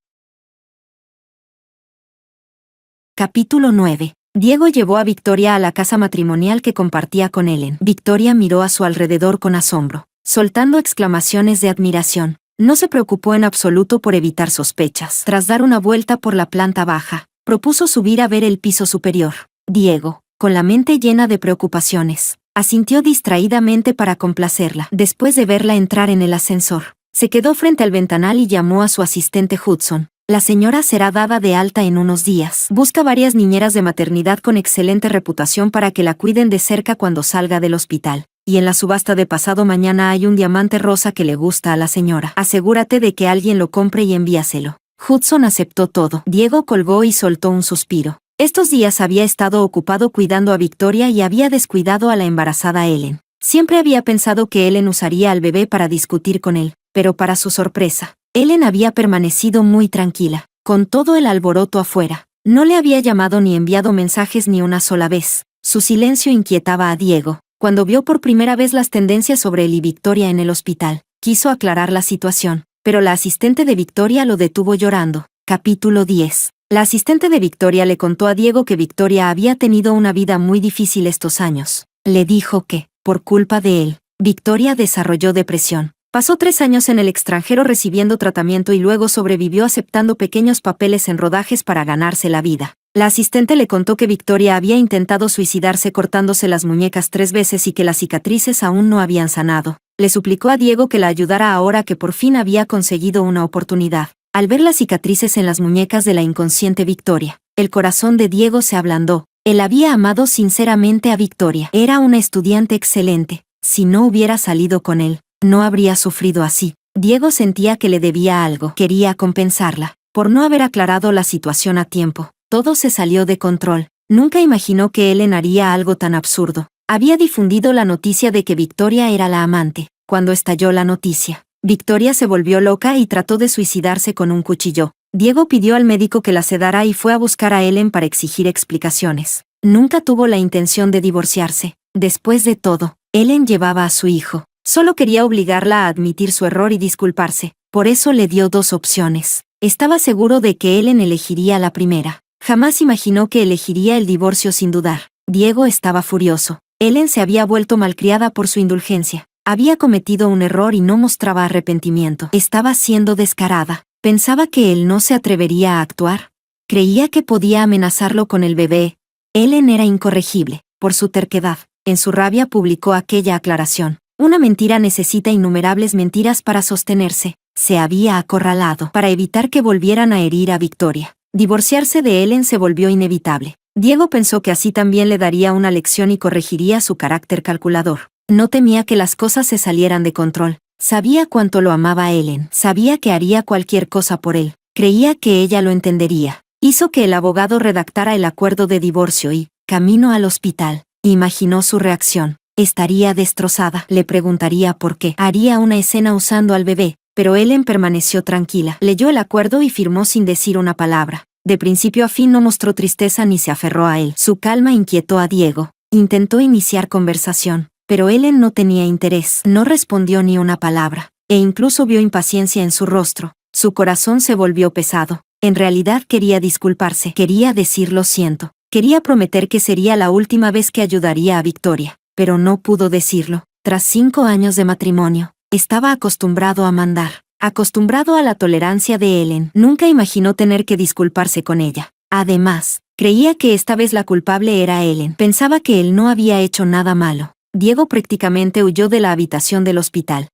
Capítulo 9. Diego llevó a Victoria a la casa matrimonial que compartía con Ellen. Victoria miró a su alrededor con asombro, soltando exclamaciones de admiración. No se preocupó en absoluto por evitar sospechas. Tras dar una vuelta por la planta baja, propuso subir a ver el piso superior. Diego, con la mente llena de preocupaciones, asintió distraídamente para complacerla. Después de verla entrar en el ascensor, se quedó frente al ventanal y llamó a su asistente Hudson. La señora será dada de alta en unos días. Busca varias niñeras de maternidad con excelente reputación para que la cuiden de cerca cuando salga del hospital. Y en la subasta de pasado mañana hay un diamante rosa que le gusta a la señora. Asegúrate de que alguien lo compre y envíaselo. Hudson aceptó todo. Diego colgó y soltó un suspiro. Estos días había estado ocupado cuidando a Victoria y había descuidado a la embarazada Ellen. Siempre había pensado que Ellen usaría al bebé para discutir con él, pero para su sorpresa, Ellen había permanecido muy tranquila, con todo el alboroto afuera. No le había llamado ni enviado mensajes ni una sola vez. Su silencio inquietaba a Diego. Cuando vio por primera vez las tendencias sobre él y Victoria en el hospital, quiso aclarar la situación, pero la asistente de Victoria lo detuvo llorando. Capítulo 10. La asistente de Victoria le contó a Diego que Victoria había tenido una vida muy difícil estos años. Le dijo que, por culpa de él, Victoria desarrolló depresión. Pasó 3 años en el extranjero recibiendo tratamiento y luego sobrevivió aceptando pequeños papeles en rodajes para ganarse la vida. La asistente le contó que Victoria había intentado suicidarse cortándose las muñecas 3 veces y que las cicatrices aún no habían sanado. Le suplicó a Diego que la ayudara ahora que por fin había conseguido una oportunidad. Al ver las cicatrices en las muñecas de la inconsciente Victoria, el corazón de Diego se ablandó. Él había amado sinceramente a Victoria. Era una estudiante excelente. Si no hubiera salido con él, no habría sufrido así. Diego sentía que le debía algo. Quería compensarla por no haber aclarado la situación a tiempo. Todo se salió de control. Nunca imaginó que Ellen haría algo tan absurdo. Había difundido la noticia de que Victoria era la amante. Cuando estalló la noticia, Victoria se volvió loca y trató de suicidarse con un cuchillo. Diego pidió al médico que la sedara y fue a buscar a Ellen para exigir explicaciones. Nunca tuvo la intención de divorciarse. Después de todo, Ellen llevaba a su hijo. Solo quería obligarla a admitir su error y disculparse. Por eso le dio 2 opciones. Estaba seguro de que Ellen elegiría la primera. Jamás imaginó que elegiría el divorcio sin dudar. Diego estaba furioso. Ellen se había vuelto malcriada por su indulgencia. Había cometido un error y no mostraba arrepentimiento. Estaba siendo descarada. Pensaba que él no se atrevería a actuar. Creía que podía amenazarlo con el bebé. Ellen era incorregible. Por su terquedad, en su rabia publicó aquella aclaración. Una mentira necesita innumerables mentiras para sostenerse. Se había acorralado para evitar que volvieran a herir a Victoria. Divorciarse de Ellen se volvió inevitable. Diego pensó que así también le daría una lección y corregiría su carácter calculador. No temía que las cosas se salieran de control. Sabía cuánto lo amaba a Ellen. Sabía que haría cualquier cosa por él. Creía que ella lo entendería. Hizo que el abogado redactara el acuerdo de divorcio y, camino al hospital, imaginó su reacción. Estaría destrozada. Le preguntaría por qué. Haría una escena usando al bebé, pero Ellen permaneció tranquila. Leyó el acuerdo y firmó sin decir una palabra. De principio a fin no mostró tristeza ni se aferró a él. Su calma inquietó a Diego. Intentó iniciar conversación, pero Ellen no tenía interés. No respondió ni una palabra, e incluso vio impaciencia en su rostro. Su corazón se volvió pesado. En realidad quería disculparse. Quería decir lo siento. Quería prometer que sería la última vez que ayudaría a Victoria. Pero no pudo decirlo. Tras 5 años de matrimonio, estaba acostumbrado a mandar, acostumbrado a la tolerancia de Ellen. Nunca imaginó tener que disculparse con ella. Además, creía que esta vez la culpable era Ellen. Pensaba que él no había hecho nada malo. Diego prácticamente huyó de la habitación del hospital.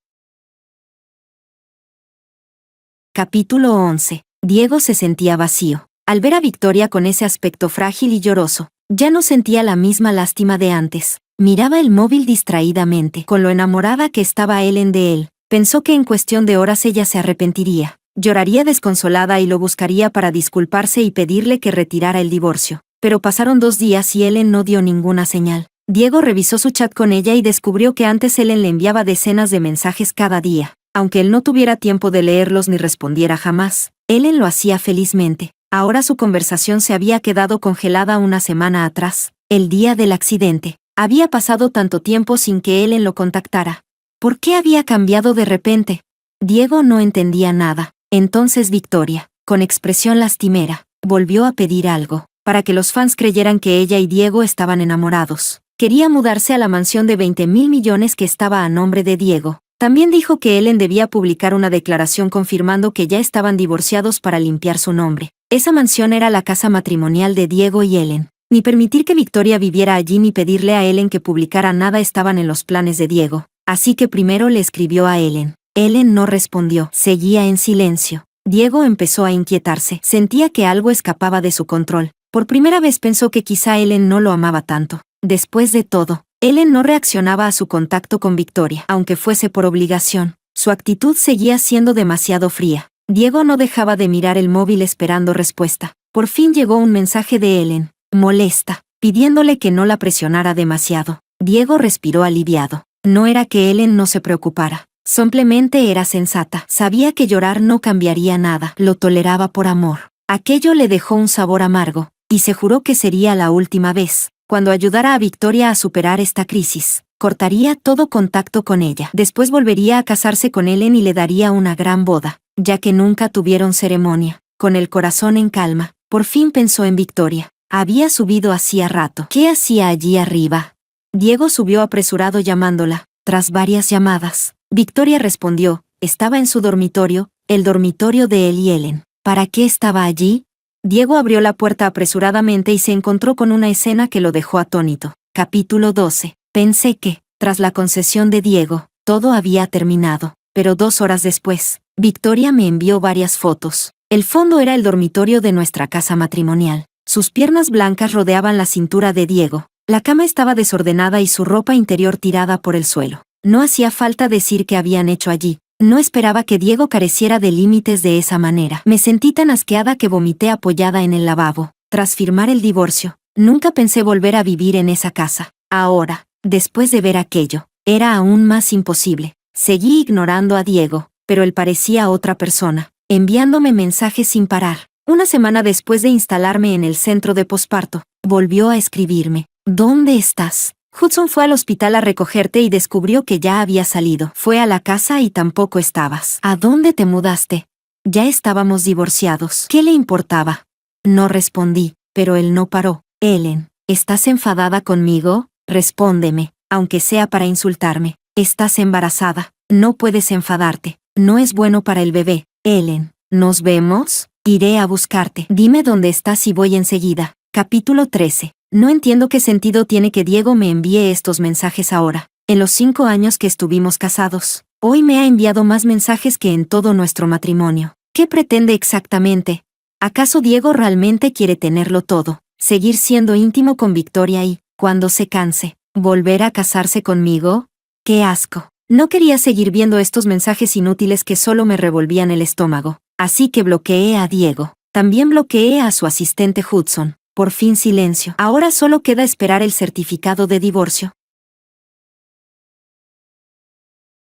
Capítulo 11. Diego se sentía vacío. Al ver a Victoria con ese aspecto frágil y lloroso, ya no sentía la misma lástima de antes. Miraba el móvil distraídamente. Con lo enamorada que estaba Ellen de él, pensó que en cuestión de horas ella se arrepentiría. Lloraría desconsolada y lo buscaría para disculparse y pedirle que retirara el divorcio. Pero pasaron 2 días y Ellen no dio ninguna señal. Diego revisó su chat con ella y descubrió que antes Ellen le enviaba decenas de mensajes cada día. Aunque él no tuviera tiempo de leerlos ni respondiera jamás, Ellen lo hacía felizmente. Ahora su conversación se había quedado congelada una semana atrás. El día del accidente. Había pasado tanto tiempo sin que Ellen lo contactara. ¿Por qué había cambiado de repente? Diego no entendía nada. Entonces Victoria, con expresión lastimera, volvió a pedir algo, para que los fans creyeran que ella y Diego estaban enamorados. Quería mudarse a la mansión de 20.000 millones que estaba a nombre de Diego. También dijo que Ellen debía publicar una declaración confirmando que ya estaban divorciados para limpiar su nombre. Esa mansión era la casa matrimonial de Diego y Ellen. Ni permitir que Victoria viviera allí ni pedirle a Ellen que publicara nada estaban en los planes de Diego. Así que primero le escribió a Ellen. Ellen no respondió, seguía en silencio. Diego empezó a inquietarse, sentía que algo escapaba de su control. Por primera vez pensó que quizá Ellen no lo amaba tanto. Después de todo, Ellen no reaccionaba a su contacto con Victoria, aunque fuese por obligación. Su actitud seguía siendo demasiado fría. Diego no dejaba de mirar el móvil esperando respuesta. Por fin llegó un mensaje de Ellen, molesta, pidiéndole que no la presionara demasiado. Diego respiró aliviado. No era que Ellen no se preocupara. Simplemente era sensata. Sabía que llorar no cambiaría nada. Lo toleraba por amor. Aquello le dejó un sabor amargo, y se juró que sería la última vez. Cuando ayudara a Victoria a superar esta crisis, cortaría todo contacto con ella. Después volvería a casarse con Ellen y le daría una gran boda, ya que nunca tuvieron ceremonia. Con el corazón en calma, por fin pensó en Victoria. Había subido hacía rato. ¿Qué hacía allí arriba? Diego subió apresurado llamándola. Tras varias llamadas, Victoria respondió. Estaba en su dormitorio, el dormitorio de él y Ellen. ¿Para qué estaba allí? Diego abrió la puerta apresuradamente y se encontró con una escena que lo dejó atónito. Capítulo 12. Pensé que, tras la concesión de Diego, todo había terminado. Pero 2 horas después, Victoria me envió varias fotos. El fondo era el dormitorio de nuestra casa matrimonial. Sus piernas blancas rodeaban la cintura de Diego. La cama estaba desordenada y su ropa interior tirada por el suelo. No hacía falta decir qué habían hecho allí. No esperaba que Diego careciera de límites de esa manera. Me sentí tan asqueada que vomité apoyada en el lavabo. Tras firmar el divorcio, nunca pensé volver a vivir en esa casa. Ahora, después de ver aquello, era aún más imposible. Seguí ignorando a Diego, pero él parecía otra persona, enviándome mensajes sin parar. Una semana después de instalarme en el centro de posparto, volvió a escribirme. ¿Dónde estás? Hudson fue al hospital a recogerte y descubrió que ya había salido. Fue a la casa y tampoco estabas. ¿A dónde te mudaste? Ya estábamos divorciados. ¿Qué le importaba? No respondí, pero él no paró. Ellen, ¿estás enfadada conmigo? Respóndeme, aunque sea para insultarme. Estás embarazada. No puedes enfadarte. No es bueno para el bebé. Ellen, ¿nos vemos? Iré a buscarte. Dime dónde estás y voy enseguida. Capítulo 13. No entiendo qué sentido tiene que Diego me envíe estos mensajes ahora, en los 5 años que estuvimos casados. Hoy me ha enviado más mensajes que en todo nuestro matrimonio. ¿Qué pretende exactamente? ¿Acaso Diego realmente quiere tenerlo todo? ¿Seguir siendo íntimo con Victoria y, cuando se canse, volver a casarse conmigo? ¡Qué asco! No quería seguir viendo estos mensajes inútiles que solo me revolvían el estómago, así que bloqueé a Diego. También bloqueé a su asistente Hudson. Por fin silencio. Ahora solo queda esperar el certificado de divorcio.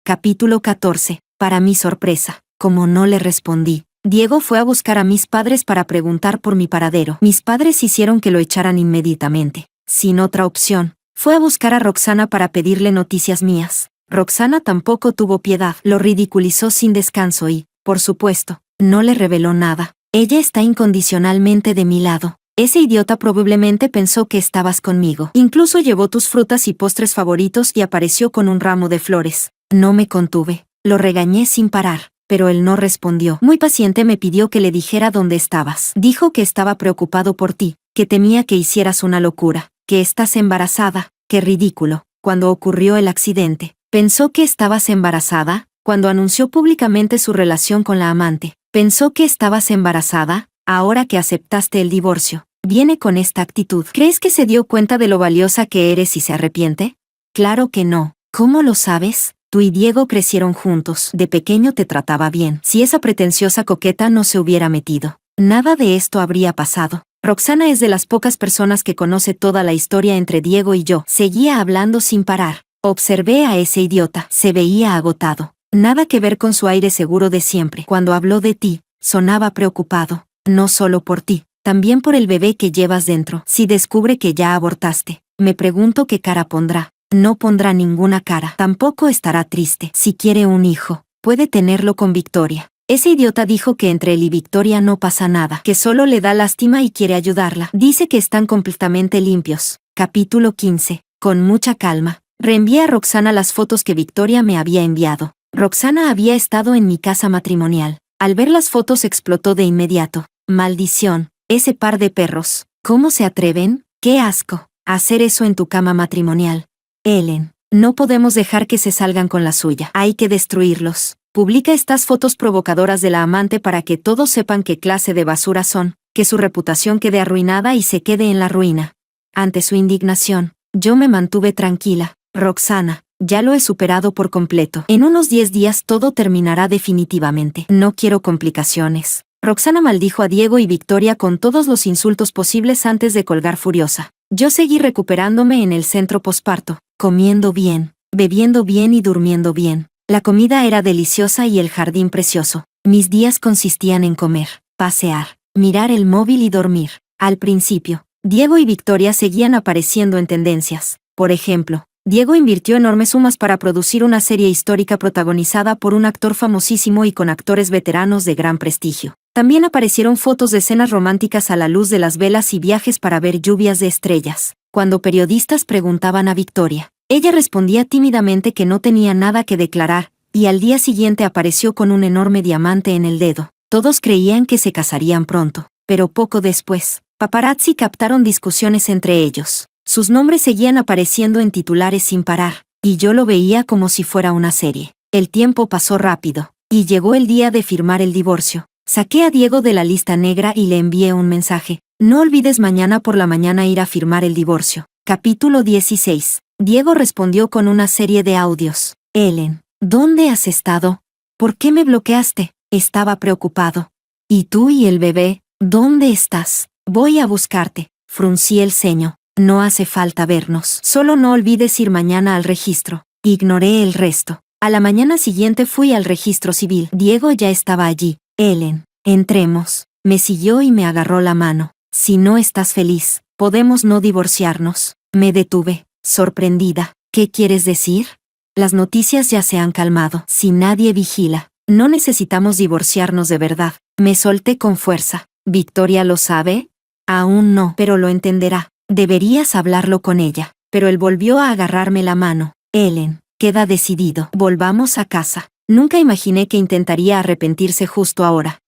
Capítulo 14. Para mi sorpresa, como no le respondí, Diego fue a buscar a mis padres para preguntar por mi paradero. Mis padres hicieron que lo echaran inmediatamente. Sin otra opción, fue a buscar a Roxana para pedirle noticias mías. Roxana tampoco tuvo piedad. Lo ridiculizó sin descanso y, por supuesto, no le reveló nada. Ella está incondicionalmente de mi lado. Ese idiota probablemente pensó que estabas conmigo. Incluso llevó tus frutas y postres favoritos y apareció con un ramo de flores. No me contuve. Lo regañé sin parar, pero él no respondió. Muy paciente me pidió que le dijera dónde estabas. Dijo que estaba preocupado por ti, que temía que hicieras una locura, que estás embarazada. Qué ridículo. Cuando ocurrió el accidente, ¿pensó que estabas embarazada? Cuando anunció públicamente su relación con la amante, ¿pensó que estabas embarazada? Ahora que aceptaste el divorcio, viene con esta actitud. ¿Crees que se dio cuenta de lo valiosa que eres y se arrepiente? Claro que no. ¿Cómo lo sabes? Tú y Diego crecieron juntos. De pequeño te trataba bien. Si esa pretenciosa coqueta no se hubiera metido, nada de esto habría pasado. Roxana es de las pocas personas que conoce toda la historia entre Diego y yo. Seguía hablando sin parar. Observé a ese idiota. Se veía agotado. Nada que ver con su aire seguro de siempre. Cuando habló de ti, sonaba preocupado. No solo por ti, También por el bebé que llevas dentro. Si descubre que ya abortaste, me pregunto qué cara pondrá. No pondrá ninguna cara. Tampoco estará triste. Si quiere un hijo, puede tenerlo con Victoria. Ese idiota dijo que entre él y Victoria no pasa nada, que solo le da lástima y quiere ayudarla. Dice que están completamente limpios. Capítulo 15. Con mucha calma, reenvié a Roxana las fotos que Victoria me había enviado. Roxana había estado en mi casa matrimonial. Al ver las fotos explotó de inmediato. Maldición, ese par de perros. ¿Cómo se atreven? ¡Qué asco! Hacer eso en tu cama matrimonial. Ellen, no podemos dejar que se salgan con la suya. Hay que destruirlos. Publica estas fotos provocadoras de la amante para que todos sepan qué clase de basura son, que su reputación quede arruinada y se quede en la ruina. Ante su indignación, yo me mantuve tranquila. Roxana, ya lo he superado por completo. En unos 10 días todo terminará definitivamente. No quiero complicaciones. Roxana maldijo a Diego y Victoria con todos los insultos posibles antes de colgar furiosa. Yo seguí recuperándome en el centro posparto, comiendo bien, bebiendo bien y durmiendo bien. La comida era deliciosa y el jardín precioso. Mis días consistían en comer, pasear, mirar el móvil y dormir. Al principio, Diego y Victoria seguían apareciendo en tendencias. Por ejemplo, Diego invirtió enormes sumas para producir una serie histórica protagonizada por un actor famosísimo y con actores veteranos de gran prestigio. También aparecieron fotos de escenas románticas a la luz de las velas y viajes para ver lluvias de estrellas. Cuando periodistas preguntaban a Victoria, ella respondía tímidamente que no tenía nada que declarar, y al día siguiente apareció con un enorme diamante en el dedo. Todos creían que se casarían pronto, pero poco después, paparazzi captaron discusiones entre ellos. Sus nombres seguían apareciendo en titulares sin parar, y yo lo veía como si fuera una serie. El tiempo pasó rápido, y llegó el día de firmar el divorcio. Saqué a Diego de la lista negra y le envié un mensaje. No olvides mañana por la mañana ir a firmar el divorcio. Capítulo 16. Diego respondió con una serie de audios. Ellen, ¿dónde has estado? ¿Por qué me bloqueaste? Estaba preocupado. ¿Y tú y el bebé? ¿Dónde estás? Voy a buscarte. Fruncí el ceño. No hace falta vernos. Solo no olvides ir mañana al registro. Ignoré el resto. A la mañana siguiente fui al registro civil. Diego ya estaba allí. Ellen, entremos. Me siguió y me agarró la mano. Si no estás feliz, podemos no divorciarnos. Me detuve, sorprendida. ¿Qué quieres decir? Las noticias ya se han calmado. Si nadie vigila, no necesitamos divorciarnos de verdad. Me solté con fuerza. ¿Victoria lo sabe? Aún no, pero lo entenderá. Deberías hablarlo con ella. Pero él volvió a agarrarme la mano. Ellen, queda decidido. Volvamos a casa. Nunca imaginé que intentaría arrepentirse justo ahora.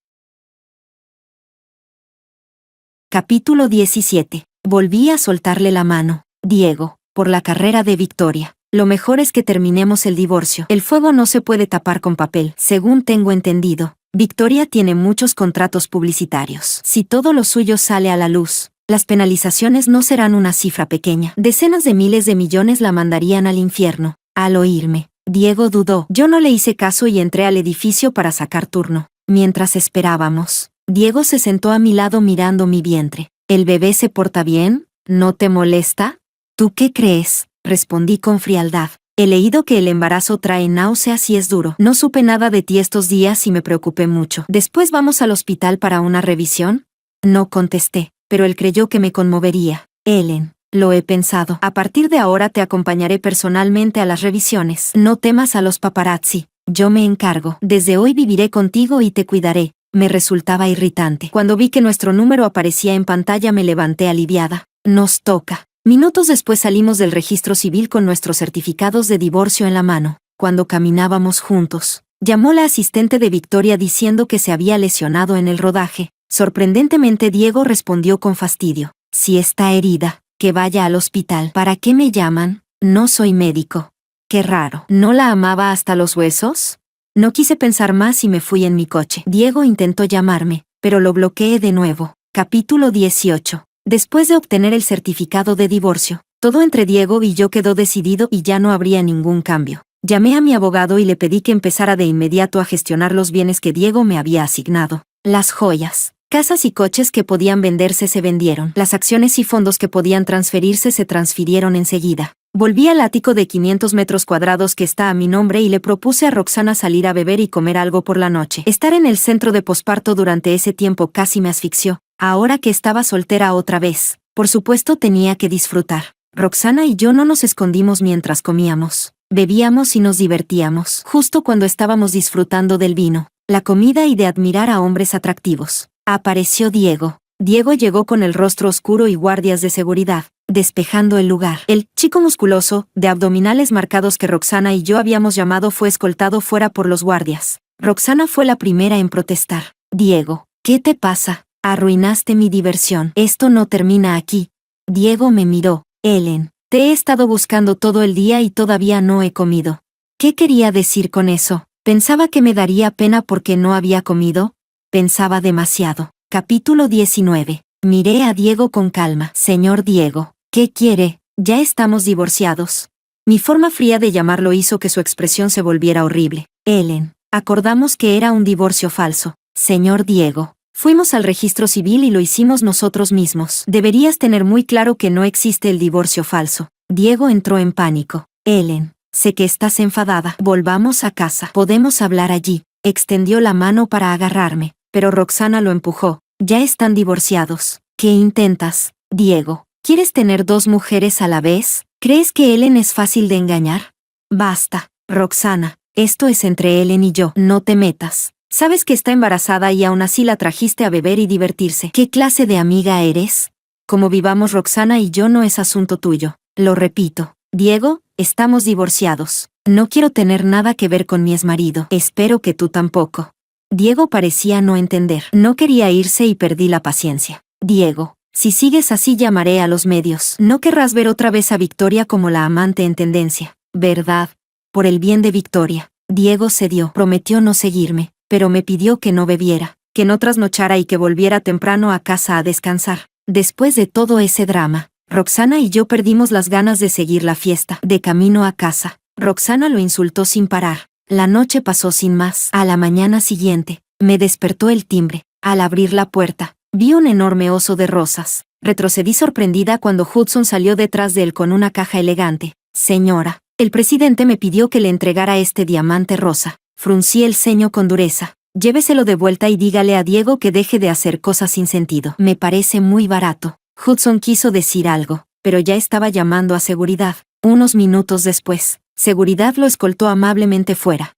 Capítulo 17. Volví a soltarle la mano. Diego, por la carrera de Victoria. Lo mejor es que terminemos el divorcio. El fuego no se puede tapar con papel. Según tengo entendido, Victoria tiene muchos contratos publicitarios. Si todo lo suyo sale a la luz, las penalizaciones no serán una cifra pequeña. Decenas de miles de millones la mandarían al infierno. Al oírme, Diego dudó. Yo no le hice caso y entré al edificio para sacar turno. Mientras esperábamos, Diego se sentó a mi lado mirando mi vientre. ¿El bebé se porta bien? ¿No te molesta? ¿Tú qué crees? Respondí con frialdad. He leído que el embarazo trae náuseas y es duro. No supe nada de ti estos días y me preocupé mucho. ¿Después vamos al hospital para una revisión? No contesté, pero él creyó que me conmovería. Ellen, lo he pensado. A partir de ahora te acompañaré personalmente a las revisiones. No temas a los paparazzi. Yo me encargo. Desde hoy viviré contigo y te cuidaré. Me resultaba irritante. Cuando vi que nuestro número aparecía en pantalla me levanté aliviada. Nos toca. Minutos después salimos del registro civil con nuestros certificados de divorcio en la mano. Cuando caminábamos juntos, llamó la asistente de Victoria diciendo que se había lesionado en el rodaje. Sorprendentemente Diego respondió con fastidio. Si está herida, que vaya al hospital. ¿Para qué me llaman? No soy médico. Qué raro. ¿No la amaba hasta los huesos? No quise pensar más y me fui en mi coche. Diego intentó llamarme, pero lo bloqueé de nuevo. Capítulo 18. Después de obtener el certificado de divorcio, todo entre Diego y yo quedó decidido y ya no habría ningún cambio. Llamé a mi abogado y le pedí que empezara de inmediato a gestionar los bienes que Diego me había asignado. Las joyas, casas y coches que podían venderse se vendieron. Las acciones y fondos que podían transferirse se transfirieron enseguida. Volví al ático de 500 metros cuadrados que está a mi nombre y le propuse a Roxana salir a beber y comer algo por la noche. Estar en el centro de posparto durante ese tiempo casi me asfixió. Ahora que estaba soltera otra vez, por supuesto tenía que disfrutar. Roxana y yo no nos escondimos mientras comíamos. Bebíamos y nos divertíamos, justo cuando estábamos disfrutando del vino, la comida y de admirar a hombres atractivos. Apareció Diego. Diego llegó con el rostro oscuro y guardias de seguridad, despejando el lugar. El chico musculoso, de abdominales marcados que Roxana y yo habíamos llamado fue escoltado fuera por los guardias. Roxana fue la primera en protestar. Diego, ¿qué te pasa? Arruinaste mi diversión. Esto no termina aquí. Diego me miró. Ellen, te he estado buscando todo el día y todavía no he comido. ¿Qué quería decir con eso? ¿Pensaba que me daría pena porque no había comido? Pensaba demasiado. Capítulo 19. Miré a Diego con calma. Señor Diego, ¿qué quiere? Ya estamos divorciados. Mi forma fría de llamarlo hizo que su expresión se volviera horrible. Ellen, acordamos que era un divorcio falso. Señor Diego, fuimos al registro civil y lo hicimos nosotros mismos. Deberías tener muy claro que no existe el divorcio falso. Diego entró en pánico. Ellen, sé que estás enfadada. Volvamos a casa. Podemos hablar allí. Extendió la mano para agarrarme, pero Roxana lo empujó. Ya están divorciados. ¿Qué intentas, Diego? ¿Quieres tener dos mujeres a la vez? ¿Crees que Ellen es fácil de engañar? Basta, Roxana. Esto es entre Ellen y yo. No te metas. Sabes que está embarazada y aún así la trajiste a beber y divertirse. ¿Qué clase de amiga eres? Como vivamos Roxana y yo no es asunto tuyo. Lo repito. Diego, estamos divorciados. No quiero tener nada que ver con mi exmarido. Espero que tú tampoco. Diego parecía no entender. No quería irse y perdí la paciencia. Diego, si sigues así llamaré a los medios. No querrás ver otra vez a Victoria como la amante en tendencia, ¿verdad? Por el bien de Victoria. Diego cedió. Prometió no seguirme, pero me pidió que no bebiera, que no trasnochara y que volviera temprano a casa a descansar. Después de todo ese drama, Roxana y yo perdimos las ganas de seguir la fiesta. De camino a casa, Roxana lo insultó sin parar. La noche pasó sin más. A la mañana siguiente, me despertó el timbre. Al abrir la puerta, vi un enorme oso de rosas. Retrocedí sorprendida cuando Hudson salió detrás de él con una caja elegante. Señora, el presidente me pidió que le entregara este diamante rosa. Fruncí el ceño con dureza. Lléveselo de vuelta y dígale a Diego que deje de hacer cosas sin sentido. Me parece muy barato. Hudson quiso decir algo, pero ya estaba llamando a seguridad. Unos minutos después, seguridad lo escoltó amablemente fuera.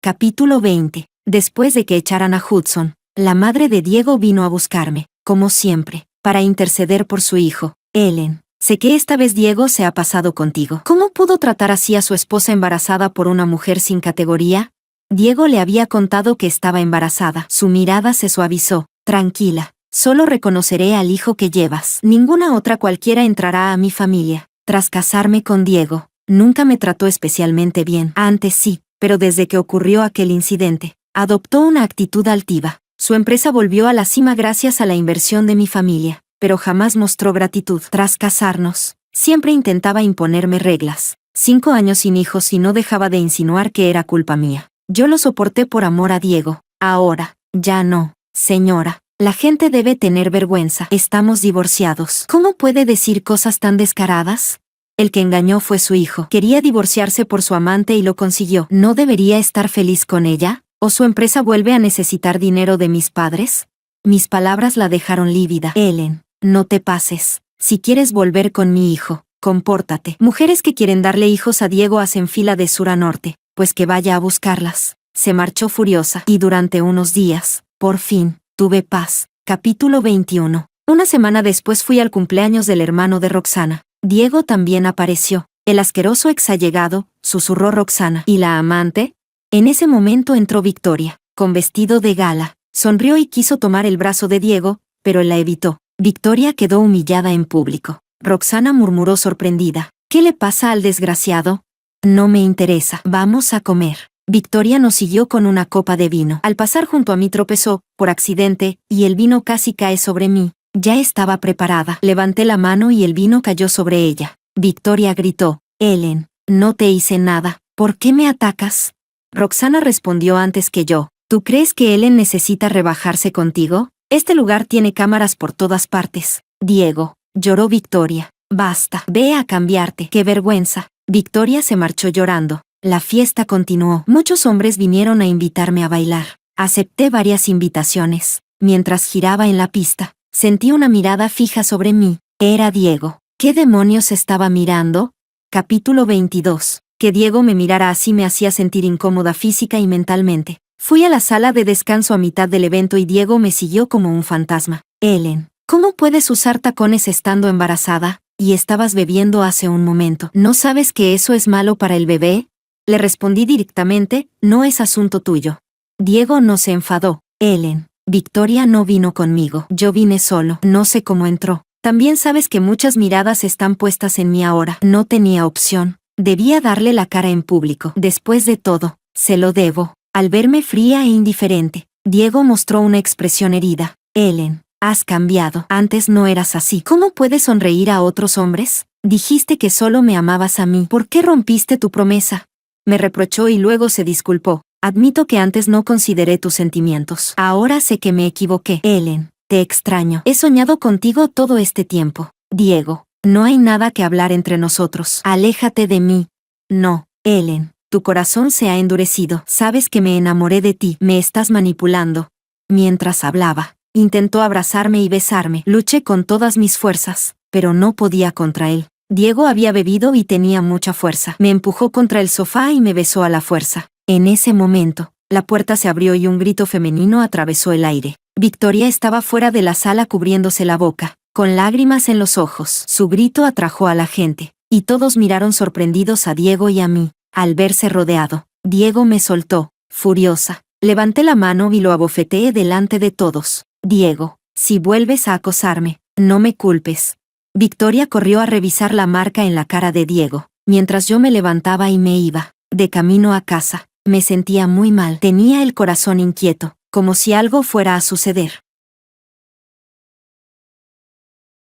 Capítulo 20. Después de que echaran a Hudson, la madre de Diego vino a buscarme, como siempre, para interceder por su hijo. Ellen, sé que esta vez Diego se ha pasado contigo. ¿Cómo pudo tratar así a su esposa embarazada por una mujer sin categoría? Diego le había contado que estaba embarazada. Su mirada se suavizó. Tranquila, solo reconoceré al hijo que llevas. Ninguna otra cualquiera entrará a mi familia. Tras casarme con Diego, nunca me trató especialmente bien. Antes sí, pero desde que ocurrió aquel incidente, adoptó una actitud altiva. Su empresa volvió a la cima gracias a la inversión de mi familia, pero jamás mostró gratitud. Tras casarnos, siempre intentaba imponerme reglas. 5 años sin hijos y no dejaba de insinuar que era culpa mía. Yo lo soporté por amor a Diego. Ahora, ya no. Señora, la gente debe tener vergüenza. Estamos divorciados. ¿Cómo puede decir cosas tan descaradas? El que engañó fue su hijo. Quería divorciarse por su amante y lo consiguió. ¿No debería estar feliz con ella? ¿O su empresa vuelve a necesitar dinero de mis padres? Mis palabras la dejaron lívida. Ellen, no te pases. Si quieres volver con mi hijo, compórtate. Mujeres que quieren darle hijos a Diego hacen fila de sur a norte, pues que vaya a buscarlas. Se marchó furiosa, y durante unos días, por fin, tuve paz. Capítulo 21. Una semana después fui al cumpleaños del hermano de Roxana. Diego también apareció. El asqueroso exallegado, susurró Roxana. ¿Y la amante? En ese momento entró Victoria, con vestido de gala. Sonrió y quiso tomar el brazo de Diego, pero él la evitó. Victoria quedó humillada en público. Roxana murmuró sorprendida. ¿Qué le pasa al desgraciado? No me interesa. Vamos a comer. Victoria nos siguió con una copa de vino. Al pasar junto a mí tropezó, por accidente, y el vino casi cae sobre mí. Ya estaba preparada. Levanté la mano y el vino cayó sobre ella. Victoria gritó. Ellen, no te hice nada. ¿Por qué me atacas? Roxana respondió antes que yo. ¿Tú crees que Ellen necesita rebajarse contigo? Este lugar tiene cámaras por todas partes. Diego, lloró Victoria. Basta. Ve a cambiarte. ¡Qué vergüenza! Victoria se marchó llorando. La fiesta continuó. Muchos hombres vinieron a invitarme a bailar. Acepté varias invitaciones. Mientras giraba en la pista, sentí una mirada fija sobre mí. Era Diego. ¿Qué demonios estaba mirando? Capítulo 22. Que Diego me mirara así me hacía sentir incómoda física y mentalmente. Fui a la sala de descanso a mitad del evento y Diego me siguió como un fantasma. Ellen, ¿cómo puedes usar tacones estando embarazada? Y estabas bebiendo hace un momento. ¿No sabes que eso es malo para el bebé? Le respondí directamente, no es asunto tuyo. Diego no se enfadó. Ellen, Victoria no vino conmigo. Yo vine solo. No sé cómo entró. También sabes que muchas miradas están puestas en mí ahora. No tenía opción. Debía darle la cara en público. Después de todo, se lo debo. Al verme fría e indiferente, Diego mostró una expresión herida. Ellen, has cambiado. Antes no eras así. ¿Cómo puedes sonreír a otros hombres? Dijiste que solo me amabas a mí. ¿Por qué rompiste tu promesa? Me reprochó y luego se disculpó. Admito que antes no consideré tus sentimientos. Ahora sé que me equivoqué. Ellen, te extraño. He soñado contigo todo este tiempo. Diego, no hay nada que hablar entre nosotros. Aléjate de mí. No, Ellen. Tu corazón se ha endurecido. Sabes que me enamoré de ti. Me estás manipulando. Mientras hablaba, intentó abrazarme y besarme. Luché con todas mis fuerzas, pero no podía contra él. Diego había bebido y tenía mucha fuerza. Me empujó contra el sofá y me besó a la fuerza. En ese momento, la puerta se abrió y un grito femenino atravesó el aire. Victoria estaba fuera de la sala cubriéndose la boca, con lágrimas en los ojos. Su grito atrajo a la gente, y todos miraron sorprendidos a Diego y a mí. Al verse rodeado, Diego me soltó, furiosa. Levanté la mano y lo abofeteé delante de todos. Diego, si vuelves a acosarme, no me culpes. Victoria corrió a revisar la marca en la cara de Diego, mientras yo me levantaba y me iba. De camino a casa, me sentía muy mal. Tenía el corazón inquieto, como si algo fuera a suceder.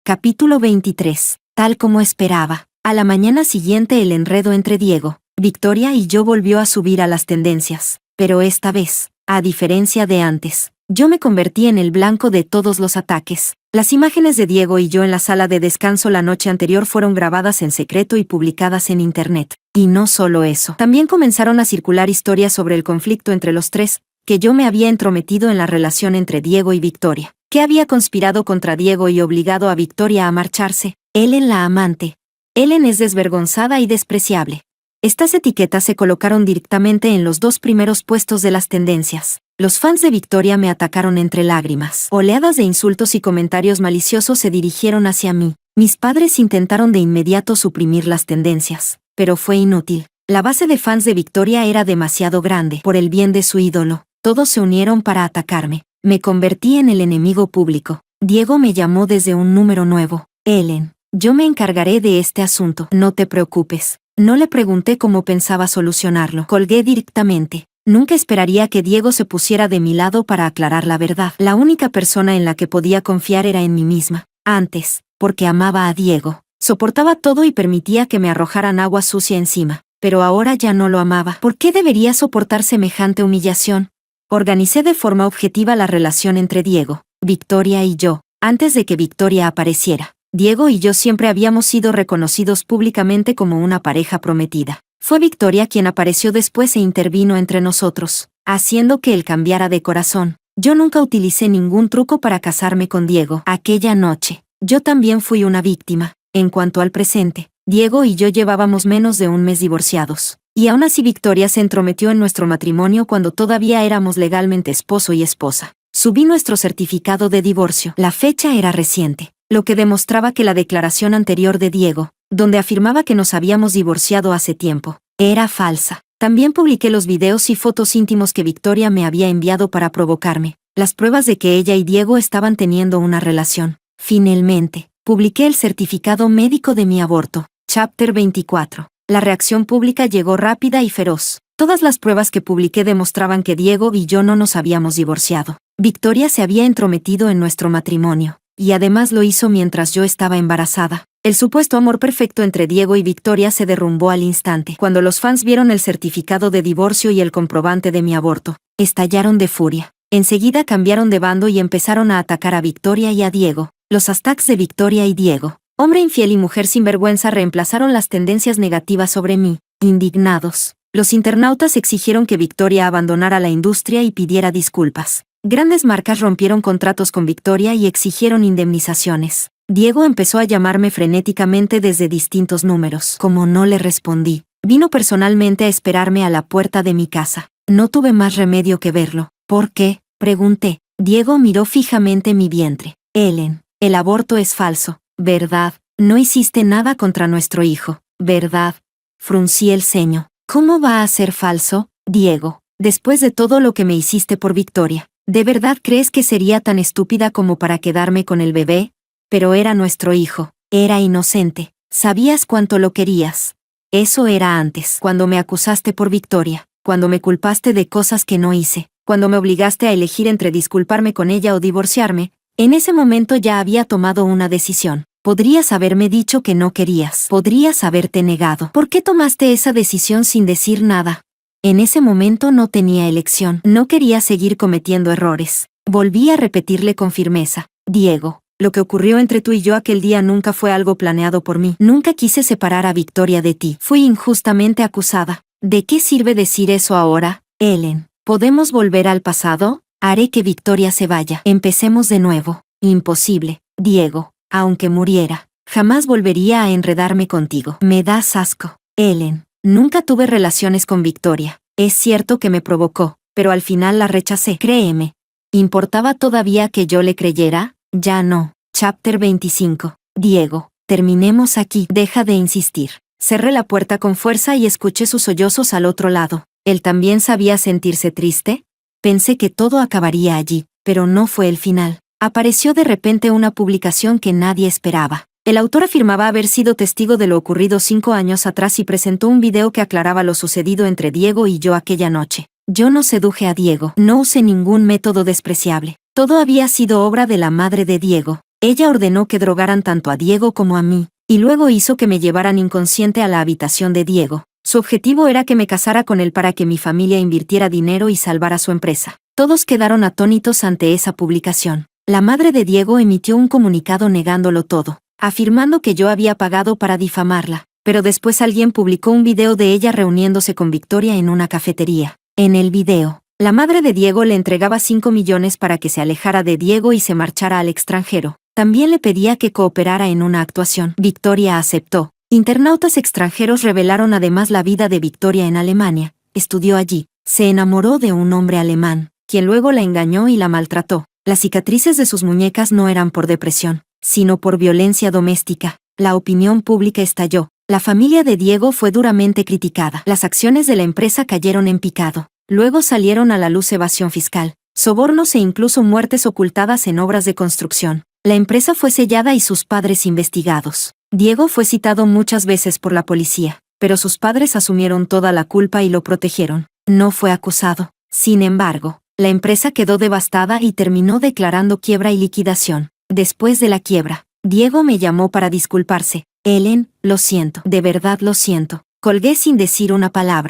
Capítulo 23. Tal como esperaba. A la mañana siguiente el enredo entre Diego, Victoria y yo volvió a subir a las tendencias, pero esta vez, a diferencia de antes, yo me convertí en el blanco de todos los ataques. Las imágenes de Diego y yo en la sala de descanso la noche anterior fueron grabadas en secreto y publicadas en internet. Y no solo eso. También comenzaron a circular historias sobre el conflicto entre los tres, que yo me había entrometido en la relación entre Diego y Victoria, que había conspirado contra Diego y obligado a Victoria a marcharse. Ellen la amante. Ellen es desvergonzada y despreciable. Estas etiquetas se colocaron directamente en los dos primeros puestos de las tendencias. Los fans de Victoria me atacaron entre lágrimas. Oleadas de insultos y comentarios maliciosos se dirigieron hacia mí. Mis padres intentaron de inmediato suprimir las tendencias, pero fue inútil. La base de fans de Victoria era demasiado grande. Por el bien de su ídolo, todos se unieron para atacarme. Me convertí en el enemigo público. Diego me llamó desde un número nuevo. Ellen, yo me encargaré de este asunto. No te preocupes. No le pregunté cómo pensaba solucionarlo. Colgué directamente. Nunca esperaría que Diego se pusiera de mi lado para aclarar la verdad. La única persona en la que podía confiar era en mí misma. Antes, porque amaba a Diego, soportaba todo y permitía que me arrojaran agua sucia encima. Pero ahora ya no lo amaba. ¿Por qué debería soportar semejante humillación? Organicé de forma objetiva la relación entre Diego, Victoria y yo, antes de que Victoria apareciera. Diego y yo siempre habíamos sido reconocidos públicamente como una pareja prometida. Fue Victoria quien apareció después e intervino entre nosotros, haciendo que él cambiara de corazón. Yo nunca utilicé ningún truco para casarme con Diego. Aquella noche, yo también fui una víctima. En cuanto al presente, Diego y yo llevábamos menos de un mes divorciados. Y aún así Victoria se entrometió en nuestro matrimonio cuando todavía éramos legalmente esposo y esposa. Subí nuestro certificado de divorcio. La fecha era reciente, lo que demostraba que la declaración anterior de Diego, donde afirmaba que nos habíamos divorciado hace tiempo, era falsa. También publiqué los videos y fotos íntimos que Victoria me había enviado para provocarme, las pruebas de que ella y Diego estaban teniendo una relación. Finalmente, publiqué el certificado médico de mi aborto. Chapter 24. La reacción pública llegó rápida y feroz. Todas las pruebas que publiqué demostraban que Diego y yo no nos habíamos divorciado. Victoria se había entrometido en nuestro matrimonio, y además lo hizo mientras yo estaba embarazada. El supuesto amor perfecto entre Diego y Victoria se derrumbó al instante. Cuando los fans vieron el certificado de divorcio y el comprobante de mi aborto, estallaron de furia. Enseguida cambiaron de bando y empezaron a atacar a Victoria y a Diego. Los hashtags de Victoria y Diego, hombre infiel y mujer sinvergüenza, reemplazaron las tendencias negativas sobre mí. Indignados, Los internautas exigieron que Victoria abandonara la industria y pidiera disculpas. Grandes marcas rompieron contratos con Victoria y exigieron indemnizaciones. Diego empezó a llamarme frenéticamente desde distintos números. Como no le respondí, vino personalmente a esperarme a la puerta de mi casa. No tuve más remedio que verlo. ¿Por qué?, pregunté. Diego miró fijamente mi vientre. Ellen, el aborto es falso, ¿verdad? No hiciste nada contra nuestro hijo, ¿verdad? Fruncí el ceño. ¿Cómo va a ser falso, Diego? Después de todo lo que me hiciste por Victoria, ¿de verdad crees que sería tan estúpida como para quedarme con el bebé? Pero era nuestro hijo, era inocente, sabías cuánto lo querías. Eso era antes, cuando me acusaste por Victoria, cuando me culpaste de cosas que no hice, cuando me obligaste a elegir entre disculparme con ella o divorciarme. En ese momento ya había tomado una decisión. Podrías haberme dicho que no querías, podrías haberte negado. ¿Por qué tomaste esa decisión sin decir nada? En ese momento no tenía elección, no quería seguir cometiendo errores. Volví a repetirle con firmeza. Diego, lo que ocurrió entre tú y yo aquel día nunca fue algo planeado por mí. Nunca quise separar a Victoria de ti. Fui injustamente acusada. ¿De qué sirve decir eso ahora, Ellen? ¿Podemos volver al pasado? Haré que Victoria se vaya. Empecemos de nuevo. Imposible, Diego. Aunque muriera, jamás volvería a enredarme contigo. Me das asco, Ellen. Nunca tuve relaciones con Victoria. Es cierto que me provocó, pero al final la rechacé. Créeme. ¿Importaba todavía que yo le creyera? Ya no. Chapter 25. Diego, terminemos aquí. Deja de insistir. Cerré la puerta con fuerza y escuché sus sollozos al otro lado. ¿Él también sabía sentirse triste? Pensé que todo acabaría allí, pero no fue el final. Apareció de repente una publicación que nadie esperaba. El autor afirmaba haber sido testigo de lo ocurrido 5 años atrás y presentó un video que aclaraba lo sucedido entre Diego y yo aquella noche. Yo no seduje a Diego, no usé ningún método despreciable. Todo había sido obra de la madre de Diego. Ella ordenó que drogaran tanto a Diego como a mí, y luego hizo que me llevaran inconsciente a la habitación de Diego. Su objetivo era que me casara con él para que mi familia invirtiera dinero y salvara su empresa. Todos quedaron atónitos ante esa publicación. La madre de Diego emitió un comunicado negándolo todo, afirmando que yo había pagado para difamarla, pero después alguien publicó un video de ella reuniéndose con Victoria en una cafetería. En el video, la madre de Diego le entregaba 5 millones para que se alejara de Diego y se marchara al extranjero. También le pedía que cooperara en una actuación. Victoria aceptó. Internautas extranjeros revelaron además la vida de Victoria en Alemania. Estudió allí. Se enamoró de un hombre alemán, quien luego la engañó y la maltrató. Las cicatrices de sus muñecas no eran por depresión, sino por violencia doméstica. La opinión pública estalló. La familia de Diego fue duramente criticada. Las acciones de la empresa cayeron en picado. Luego salieron a la luz evasión fiscal, sobornos e incluso muertes ocultadas en obras de construcción. La empresa fue sellada y sus padres investigados. Diego fue citado muchas veces por la policía, pero sus padres asumieron toda la culpa y lo protegieron. No fue acusado. Sin embargo, la empresa quedó devastada y terminó declarando quiebra y liquidación. Después de la quiebra, Diego me llamó para disculparse. Ellen, lo siento, de verdad lo siento. Colgué sin decir una palabra.